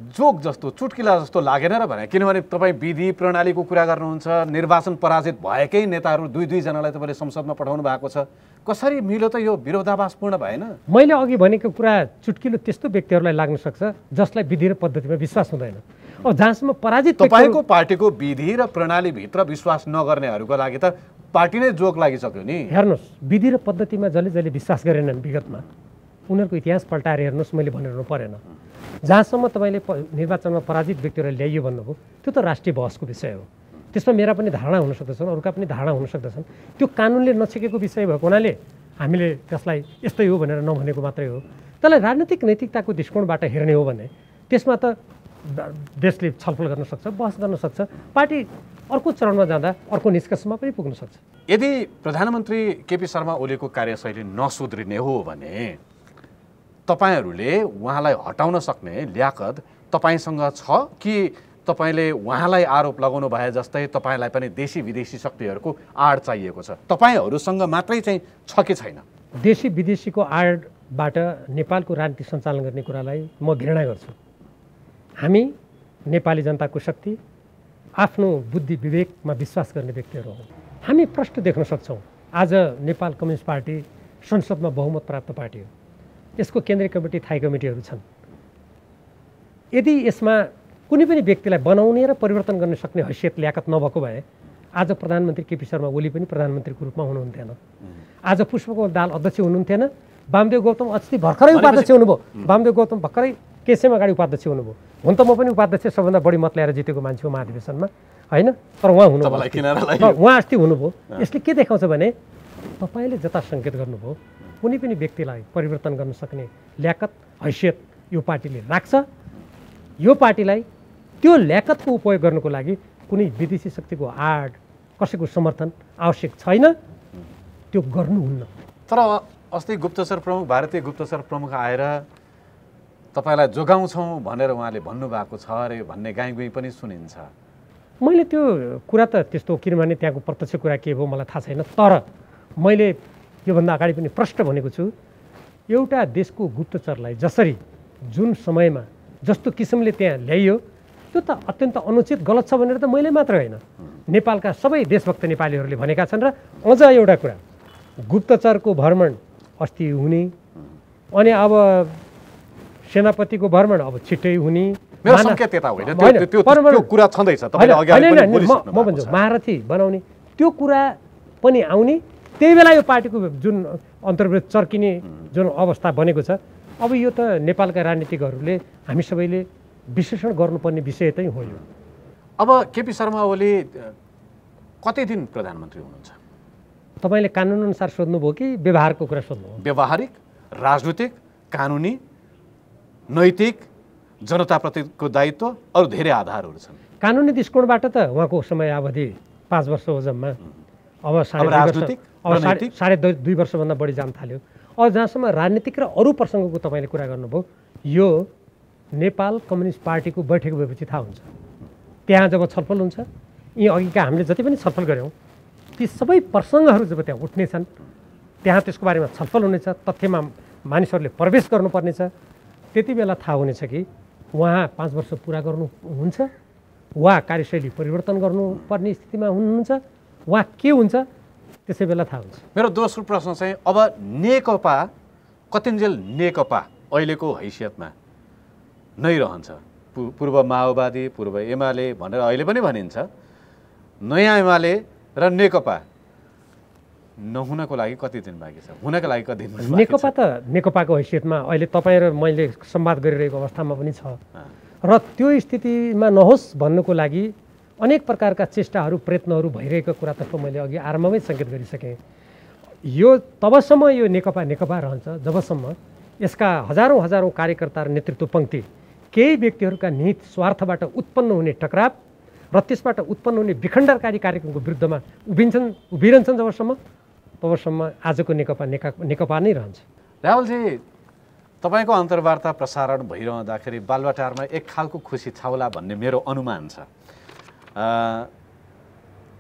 Speaker 1: जोक जस्तो, चुटकिला जस्तो लागेन र भने, किनभने तपाईँ विधि प्रणालीको कुरा गर्नुहुन्छ, निर्वाचन पराजित भएकै नेताहरू दुईजनालाई तपाईँले संसदमा पठाउनु भएको छ, कसरी मिल्यो त? यो विरोधाभासपूर्ण भएन?
Speaker 4: मैले अघि भनेको कुरा चुटकिलो त्यस्तो व्यक्तिहरूलाई लाग्न सक्छ जसलाई विधि र पद्धतिमा विश्वास हुँदैन। अब जहाँसम्म पराजित
Speaker 1: तपाईँको पार्टीको विधि र प्रणालीभित्र विश्वास नगर्नेहरूको लागि त पार्टी नै जोक लागिसक्यो नि।
Speaker 4: हेर्नुहोस्, विधि र पद्धतिमा जसले विश्वास गरेनन् विगतमा उनीहरूको इतिहास पल्टाएर हेर्नुहोस्, मैले भनिरहनु परेन। जहाँसम्म तपाईँले निर्वाचनमा पराजित व्यक्तिहरूलाई ल्याइयो भन्नुभयो, त्यो त राष्ट्रिय बहसको विषय हो। त्यसमा मेरा पनि धारणा हुन सक्दछन्, अरूका पनि धारणा हुन सक्दछन्। त्यो कानुनले नछेकेको विषय भएको हुनाले हामीले त्यसलाई यस्तै हो भनेर नभनेको मात्रै हो। त्यसलाई राजनीतिक नैतिकताको दृष्टिकोणबाट हेर्ने हो भने त्यसमा त देशले छलफल गर्न सक्छ, बहस गर्न सक्छ, पार्टी अर्को चरणमा जाँदा अर्को निष्कर्षमा पनि पुग्न सक्छ।
Speaker 1: यदि प्रधानमन्त्री केपी शर्मा ओलीको कार्यशैली नसुध्रिने हो भने तपाईँहरूले उहाँलाई हटाउन सक्ने ल्याकत तपाईँसँग छ कि तपाईँले उहाँलाई आरोप लगाउनु भए जस्तै तपाईँलाई पनि देशी विदेशी शक्तिहरूको आड चाहिएको छ? तपाईँहरूसँग मात्रै चाहिँ छ कि छैन?
Speaker 4: देशी विदेशीको आडबाट नेपालको राजनीति सञ्चालन गर्ने कुरालाई म घृणा गर्छु। हामी नेपाली जनताको शक्ति, आफ्नो बुद्धि विवेकमा विश्वास गर्ने व्यक्तिहरू हौँ। हामी प्रश्न देख्न सक्छौँ। आज नेपाल कम्युनिस्ट पार्टी संसदमा बहुमत प्राप्त पार्टी हो। यसको केन्द्रीय कमिटी, थाई कमिटीहरू छन्। यदि यसमा कुनै पनि व्यक्तिलाई बनाउने र परिवर्तन गर्न सक्ने हैसियत ल्याकत नभएको भए आज प्रधानमन्त्री केपी शर्मा ओली पनि प्रधानमन्त्रीको रूपमा हुनुहुन्थेन। आज पुष्पकमल दाहाल अध्यक्ष हुनुहुन्थेन। वामदेव गौतम अस्ति भर्खरै उपाध्यक्ष हुनुभयो। वामदेव गौतम भर्खरै केही समय अगाडि उपाध्यक्ष हुनुभयो। हुन त म पनि उपाध्यक्ष सबभन्दा बढी मत ल्याएर जितेको मान्छे हो महाधिवेशनमा, होइन? तर उहाँ हुनुभयो, उहाँ अस्ति हुनुभयो। यसले के देखाउँछ भने तपाईँले जता सङ्केत गर्नुभयो कुनै पनि व्यक्तिलाई परिवर्तन गर्न सक्ने ल्याकत हैसियत यो पार्टीले राख्छ। यो पार्टीलाई त्यो ल्याकतको उपयोग गर्नको लागि कुनै विदेशी शक्तिको आड, कसैको समर्थन आवश्यक छैन। त्यो गर्नुहुन्न।
Speaker 1: तर अस्ति गुप्तचर प्रमुख, भारतीय गुप्तचर प्रमुख आएर तपाईँलाई जोगाउँछौँ भनेर उहाँले भन्नुभएको छ अरे भन्ने गाईगुई पनि सुनिन्छ।
Speaker 4: मैले त्यो कुरा त त्यस्तो, किनभने त्यहाँको प्रत्यक्ष कुरा के हो मलाई थाहा छैन। तर मैले योभन्दा अगाडि पनि प्रश्न भनेको छु, एउटा देशको गुप्तचरलाई जसरी जुन समयमा जस्तो किसिमले त्यहाँ ल्याइयो त्यो त अत्यन्त अनुचित गलत छ भनेर त मैले मात्र होइन, नेपालका सबै देशभक्त नेपालीहरूले भनेका छन्। र अझ एउटा कुरा, गुप्तचरको भ्रमण अस्ति हुने, अनि अब सेनापतिको भ्रमण अब छिट्टै हुने।
Speaker 1: मेरो सङ्केत त्यता होइन, त्यो कुरा छँदैछ। तपाईँले अगाडि पनि बोलिसक्नु
Speaker 4: म भन्छु महारथी बनाउने त्यो कुरा पनि आउने। त्यही बेला यो पार्टीको जुन अन्तर्वृत्त चर्किने जुन अवस्था बनेको छ, अब यो त नेपालका राजनीतिकहरूले हामी सबैले विश्लेषण गर्नुपर्ने विषय चाहिँ हो यो।
Speaker 1: अब केपी शर्मा ओली कति दिन प्रधानमन्त्री हुनुहुन्छ?
Speaker 4: तपाईँले कानुनअनुसार सोध्नुभयो कि व्यवहारको कुरा सोध्नुभयो?
Speaker 1: व्यवहारिक, राजनीतिक, कानुनी, नैतिक, जनताप्रतिको दायित्व, अरू धेरै आधारहरू छन्।
Speaker 4: कानुनी दृष्टिकोणबाट त उहाँको समयावधि 5 वर्ष हो जम्मा। अब साढे 2 वर्षभन्दा बढी जान थाल्यो। अब जहाँसम्म राजनीतिक र अरू प्रसङ्गको तपाईँले कुरा गर्नुभयो, यो नेपाल कम्युनिस्ट पार्टीको बैठक भएपछि थाहा हुन्छ। त्यहाँ जब छलफल हुन्छ, यी अघिका हामीले जति पनि छलफल गऱ्यौँ ती सबै प्रसङ्गहरू जब त्यहाँ उठ्नेछन्, त्यहाँ त्यसको बारेमा छलफल हुनेछ, तथ्यमा मानिसहरूले प्रवेश गर्नुपर्नेछ, त्यति बेला थाहा हुनेछ कि उहाँ 5 वर्ष पुरा गर्नुहुन्छ वा कार्यशैली परिवर्तन गर्नुपर्ने स्थितिमा हुनुहुन्छ वा के हुन्छ, त्यसै बेला थाहा हुन्छ।
Speaker 1: मेरो दोस्रो प्रश्न चाहिँ, अब नेकपा कतिन्जेल नेकपा अहिलेको हैसियतमा नै रहन्छ? पूर्व माओवादी, पूर्व एमाले भनेर अहिले पनि भनिन्छ। नयाँ एमाले र नेकपा नहुनको लागि कति दिन बाँकी छ? हुनको लागि कति दिन बाँकी छ?
Speaker 4: नेकपा त नेकपाको हैसियतमा अहिले तपाईँ र मैले संवाद गरिरहेको अवस्थामा पनि छ। र त्यो स्थितिमा नहोस् भन्नुको लागि अनेक प्रकारका चेष्टाहरू, प्रयत्नहरू भइरहेको कुरातर्फ मैले अघि आरम्भमै सङ्केत गरिसकेँ। यो तबसम्म यो नेकपा नेकपा रहन्छ जबसम्म यसका हजारौँ कार्यकर्ता र नेतृत्व पङ्क्ति केही व्यक्तिहरूका निहित स्वार्थबाट उत्पन्न हुने टकराव र त्यसबाट उत्पन्न हुने विखण्डनकारी कार्यक्रमको विरुद्धमा उभिरहन्छन् तबसम्म आजको नेकपा नेकपा नै रहन्छ।
Speaker 1: राहुलजी, तपाईँको अन्तर्वार्ता प्रसारण भइरहँदाखेरि बालुवाटारमा एक खालको खुसी छाउला भन्ने मेरो अनुमान छ।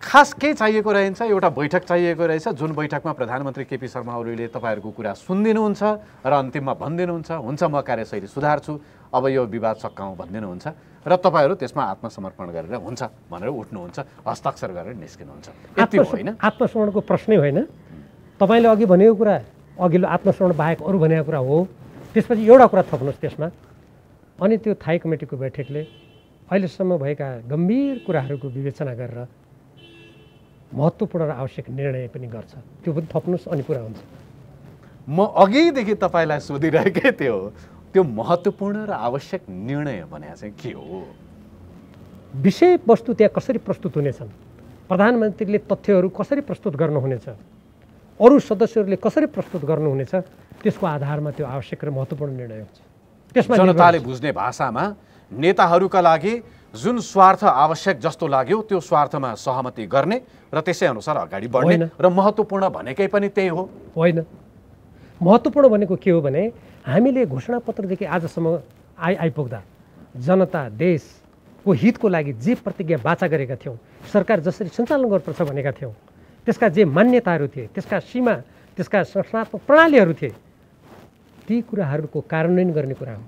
Speaker 1: खास के चाहिएको रहन्छ, एउटा बैठक चाहिएको रहेछ जुन बैठकमा प्रधानमन्त्री केपी शर्मा ओलीले तपाईँहरूको कुरा सुनिदिनुहुन्छ र अन्तिममा भनिदिनुहुन्छ हुन्छ म कार्यशैली सुधार्छु, अब यो विवाद सकाउँ भनिदिनुहुन्छ र तपाईँहरू त्यसमा आत्मसमर्पण गरेर हुन्छ भनेर उठ्नुहुन्छ, हस्ताक्षर गरेर निस्किनुहुन्छ। यति होइन,
Speaker 4: आत्मसमर्पणको प्रश्नै होइन। तपाईँले अघि भनेको कुरा, अघिल्लो आत्मसमर्पण बाहेक अरू भनेको कुरा हो। त्यसपछि एउटा कुरा थप्नुहोस् त्यसमा, अनि त्यो थाई कमिटीको बैठकले अहिलेसम्म भएका गम्भीर कुराहरूको विवेचना गरेर महत्त्वपूर्ण र आवश्यक निर्णय पनि गर्छ। त्यो पनि थप्नुहोस् अनि पुरा हुन्छ।
Speaker 1: म अघिदेखि तपाईँलाई सोधिरहेकै त्यो महत्त्वपूर्ण र आवश्यक निर्णय भने चाहिँ के हो?
Speaker 4: विषयवस्तु त्यहाँ कसरी प्रस्तुत हुनेछन्, प्रधानमन्त्रीले तथ्यहरू कसरी प्रस्तुत गर्नुहुनेछ, अरू सदस्यहरूले कसरी प्रस्तुत गर्नुहुनेछ, त्यसको आधारमा त्यो आवश्यक र महत्त्वपूर्ण निर्णय हुन्छ। त्यसमा
Speaker 1: जनताले बुझ्ने भाषामा नेताहरूका लागि जुन स्वार्थ आवश्यक जस्तो लाग्यो त्यो स्वार्थमा सहमति गर्ने र त्यसै अनुसार अगाडि बढ्ने र महत्त्वपूर्ण भनेकै पनि त्यही हो।
Speaker 4: होइन, महत्त्वपूर्ण भनेको के हो भने हामीले घोषणापत्रदेखि आजसम्म आइपुग्दा जनता देशको हितको लागि जे प्रतिज्ञा वाचा गरेका थियौँ, सरकार जसरी सञ्चालन गर्नुपर्छ भनेका थियौँ, त्यसका जे मान्यताहरू थिए, त्यसका सीमा, त्यसका संस्थात्मक प्रणालीहरू थिए, ती कुराहरूको कार्यान्वयन गर्ने कुरा हो।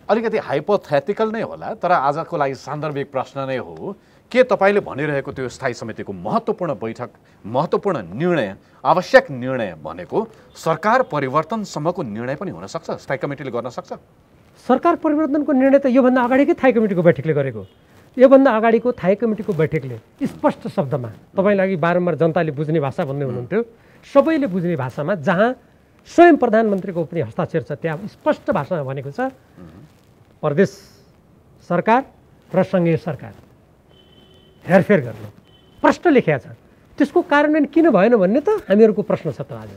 Speaker 1: अलिकति हाइपोथेटिकल नै होला तर आजको लागि सान्दर्भिक प्रश्न नै हो, के तपाईँले भनिरहेको त्यो स्थायी समितिको महत्त्वपूर्ण बैठक, महत्त्वपूर्ण निर्णय, आवश्यक निर्णय भनेको सरकार परिवर्तनसम्मको निर्णय पनि हुन सक्छ, स्थायी कमिटीले गर्न सक्छ?
Speaker 4: सरकार परिवर्तनको निर्णय त योभन्दा अगाडिकै थाई कमिटीको बैठकले गरेको। योभन्दा अगाडिको थाई कमिटीको बैठकले स्पष्ट शब्दमा, तपाईँले अघि बारम्बार जनताले बुझ्ने भाषा भन्दै हुनुहुन्थ्यो, सबैले बुझ्ने भाषामा जहाँ स्वयं प्रधानमन्त्रीको पनि हस्ताक्षर छ त्यहाँ स्पष्ट भाषामा भनेको छ प्रदेश सरकार र सङ्घीय सरकार हेरफेर गर्नु प्रश्न लेखेका छ। त्यसको कार्यान्वयन किन भएन भन्ने त हामीहरूको प्रश्न छ त आज।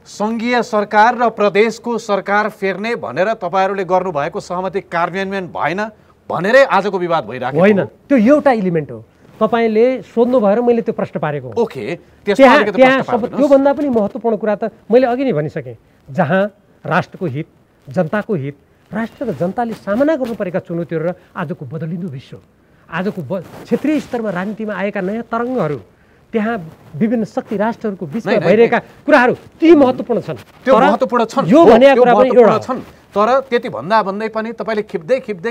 Speaker 1: सङ्घीय सरकार र प्रदेशको सरकार फेर्ने भनेर तपाईँहरूले गर्नुभएको सहमति कार्यान्वयन भएन भनेरै आजको विवाद भइरहेको
Speaker 4: होइन, त्यो एउटा इलिमेन्ट हो। तपाईँले सोध्नु भएर मैले त्यो प्रश्न पारेको हो।
Speaker 1: ओके,
Speaker 4: त्योभन्दा पनि महत्त्वपूर्ण कुरा त मैले अघि नै भनिसकेँ, जहाँ राष्ट्रको हित, जनताको हित, राष्ट्र र जनताले सामना गर्नु परेका चुनौतीहरू र आजको बदलिँदो विश्व, आजको क्षेत्रीय स्तरमा राजनीतिमा आएका नयाँ तरङ्गहरू, त्यहाँ विभिन्न शक्ति राष्ट्रहरूको बिचमा भइरहेका कुराहरू ती महत्त्वपूर्ण छन्।
Speaker 1: त्यो महत्त्वपूर्ण छन्,
Speaker 4: यो भनेको कुरा पनि एउटा
Speaker 1: छन्। तर त्यति भन्दै पनि तपाईँले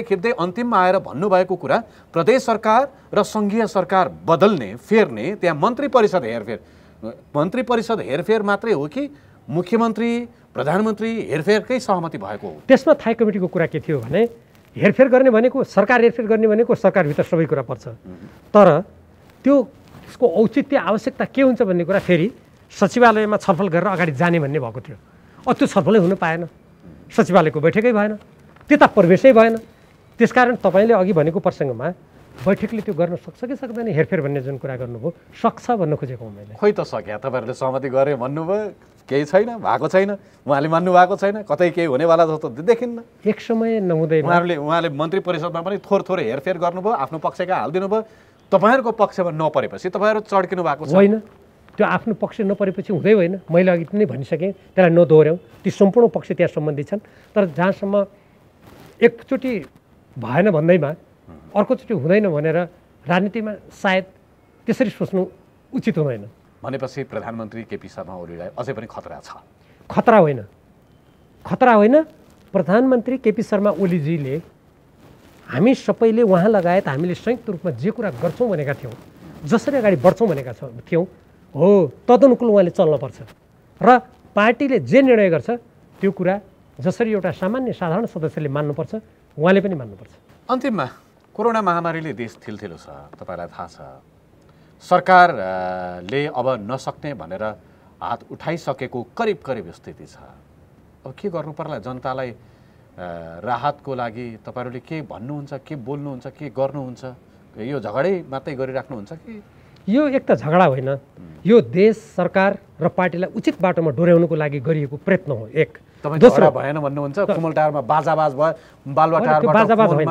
Speaker 1: खिप्दै अन्तिममा आएर भन्नुभएको कुरा प्रदेश सरकार र सङ्घीय सरकार बदल्ने, फेर्ने, त्यहाँ मन्त्री परिषद हेरफेर मात्रै हो कि मुख्यमन्त्री प्रधानमन्त्री हेरफेरकै सहमति भएको हो?
Speaker 4: त्यसमा थाई कमिटीको कुरा के थियो भने हेरफेर गर्ने भनेको सरकार हेरफेर गर्ने भनेको सरकारभित्र सबै कुरा पर्छ, तर त्यसको औचित्य आवश्यकता के हुन्छ भन्ने कुरा फेरि सचिवालयमा छलफल गरेर अगाडि जाने भन्ने भएको थियो। त्यो छलफलै हुन पाएन, सचिवालयको बैठकै भएन, त्यता प्रवेशै भएन। त्यसकारण तपाईँले अघि भनेको प्रसङ्गमा बैठकले त्यो गर्न सक्छ कि सक्दैन, हेरफेर भन्ने जुन कुरा गर्नुभयो सक्छ भन्न खोजेको हो मैले।
Speaker 1: खोइ त सक्या, तपाईँहरूले सहमति गरे भन्नुभयो, केही छैन, भएको छैन, उहाँले मान्नु भएको छैन, कतै केही हुनेवाला जस्तो देखिन्न।
Speaker 4: एक समय नहुँदै
Speaker 1: उहाँले मन्त्री परिषदमा पनि थोरै हेरफेर गर्नुभयो, आफ्नो पक्षका हालिदिनु भयो, तपाईँहरूको पक्षमा नपरेपछि तपाईँहरू चड्किनु भएको छ।
Speaker 4: होइन, त्यो आफ्नो पक्ष नपरेपछि हुँदै होइन। मैले अघि पनि भनिसकेँ, त्यसलाई नदोहोऱ्याउँ, ती सम्पूर्ण पक्ष त्यहाँ सम्बन्धित छन्। तर जहाँसम्म एकचोटि भएन भन्दैमा अर्कोचोटि हुँदैन भनेर राजनीतिमा सायद त्यसरी सोच्नु उचित हुँदैन।
Speaker 1: भनेपछि प्रधानमन्त्री केपी शर्मा ओलीलाई अझै पनि खतरा छ?
Speaker 4: खतरा होइन। प्रधानमन्त्री केपी शर्मा ओलीजीले हामी सबैले, उहाँ लगायत हामीले संयुक्त रूपमा जे कुरा गर्छौँ भनेका थियौँ, जसरी अगाडि बढ्छौँ भनेका थियौँ हो तदनुकूल उहाँले चल्नुपर्छ र पार्टीले जे निर्णय गर्छ त्यो कुरा जसरी एउटा सामान्य साधारण सदस्यले मान्नुपर्छ उहाँले पनि मान्नुपर्छ।
Speaker 1: अन्तिममा कोरोना महामारीले देश थिलथिलो छ, तपाईँलाई थाहा छ। सरकारले अब नसक्ने भनेर हात उठाइसकेको करिब स्थिति छ। अब के गर्नु पर्ला? जनतालाई राहतको लागि तपाईँहरूले के भन्नुहुन्छ, के बोल्नुहुन्छ, के गर्नुहुन्छ? यो झगडै मात्रै गरिराख्नुहुन्छ कि?
Speaker 4: यो एक त झगडा होइन, यो देश सरकार र पार्टीलाई उचित बाटोमा डोर्याउनुको लागि गरिएको प्रयत्न हो। एक
Speaker 1: दोस्रो भएन भन्नुहुन्छ, कुमलटारमा बाजाबाज भयो, बालुवाटारमा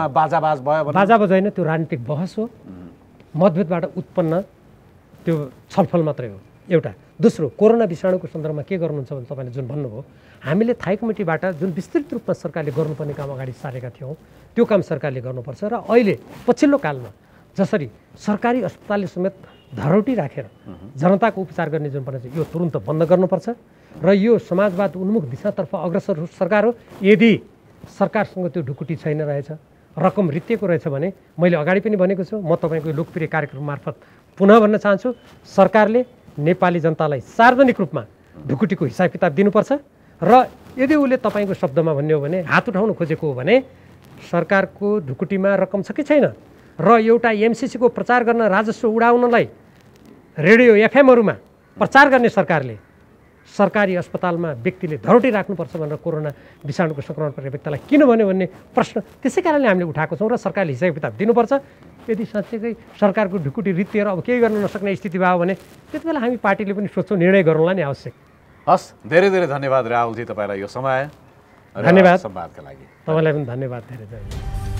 Speaker 1: बाजाबाज भयो।
Speaker 4: बाजाबाज होइन, त्यो राजनीतिक बहस हो, मतभेदबाट उत्पन्न त्यो छलफल मात्रै हो एउटा। दोस्रो, कोरोना विषाणुको सन्दर्भमा के गर्नुहुन्छ भने तपाईँले जुन भन्नुभयो, हामीले थाई कमिटीबाट जुन विस्तृत रूपमा सरकारले गर्नुपर्ने काम अगाडि सारेका थियौँ त्यो काम सरकारले गर्नुपर्छ। र अहिले पछिल्लो कालमा जसरी सरकारी अस्पतालले समेत धरौटी राखेर जनताको उपचार गर्ने जुन पर्ने यो तुरुन्त बन्द गर्नुपर्छ र यो समाजवाद उन्मुख दिशातर्फ अग्रसर सरकार हो। यदि सरकारसँग त्यो ढुकुटी छैन रहेछ, रकम रित्तिएको रहेछ भने मैले अगाडि पनि भनेको छु, म तपाईँको लोकप्रिय कार्यक्रम मार्फत पुनः भन्न चाहन्छु, सरकारले नेपाली जनतालाई सार्वजनिक रूपमा ढुकुटीको हिसाब किताब दिनुपर्छ। र यदि उसले तपाईँको शब्दमा भन्ने हो भने, हात उठाउनु खोजेको हो भने सरकारको ढुकुटीमा रकम छ कि छैन, र एउटा एमसिसीको प्रचार गर्न राजस्व उडाउनलाई रेडियो एफएमहरूमा प्रचार गर्ने सरकारले सरकारी अस्पतालमा व्यक्तिले धरोटी राख्नुपर्छ भनेर कोरोना विषाणुको सङ्क्रमण परेको व्यक्तिलाई किन भन्यो भन्ने प्रश्न त्यसै कारणले हामीले उठाएको छौँ र सरकारले हिसाब किताब दिनुपर्छ। यदि साँच्चैकै सरकारको ढुकुटी रित्तिएर अब केही गर्न नसक्ने स्थिति भयो भने त्यति बेला हामी पार्टीले पनि सोच्छौँ, निर्णय गरौँला नि आवश्यक।
Speaker 1: हस्, धेरै धेरै धन्यवाद राहुलजी, तपाईँलाई यो समय
Speaker 4: धन्यवाद
Speaker 1: संवादका लागि।
Speaker 4: तपाईँलाई पनि धन्यवाद धेरै।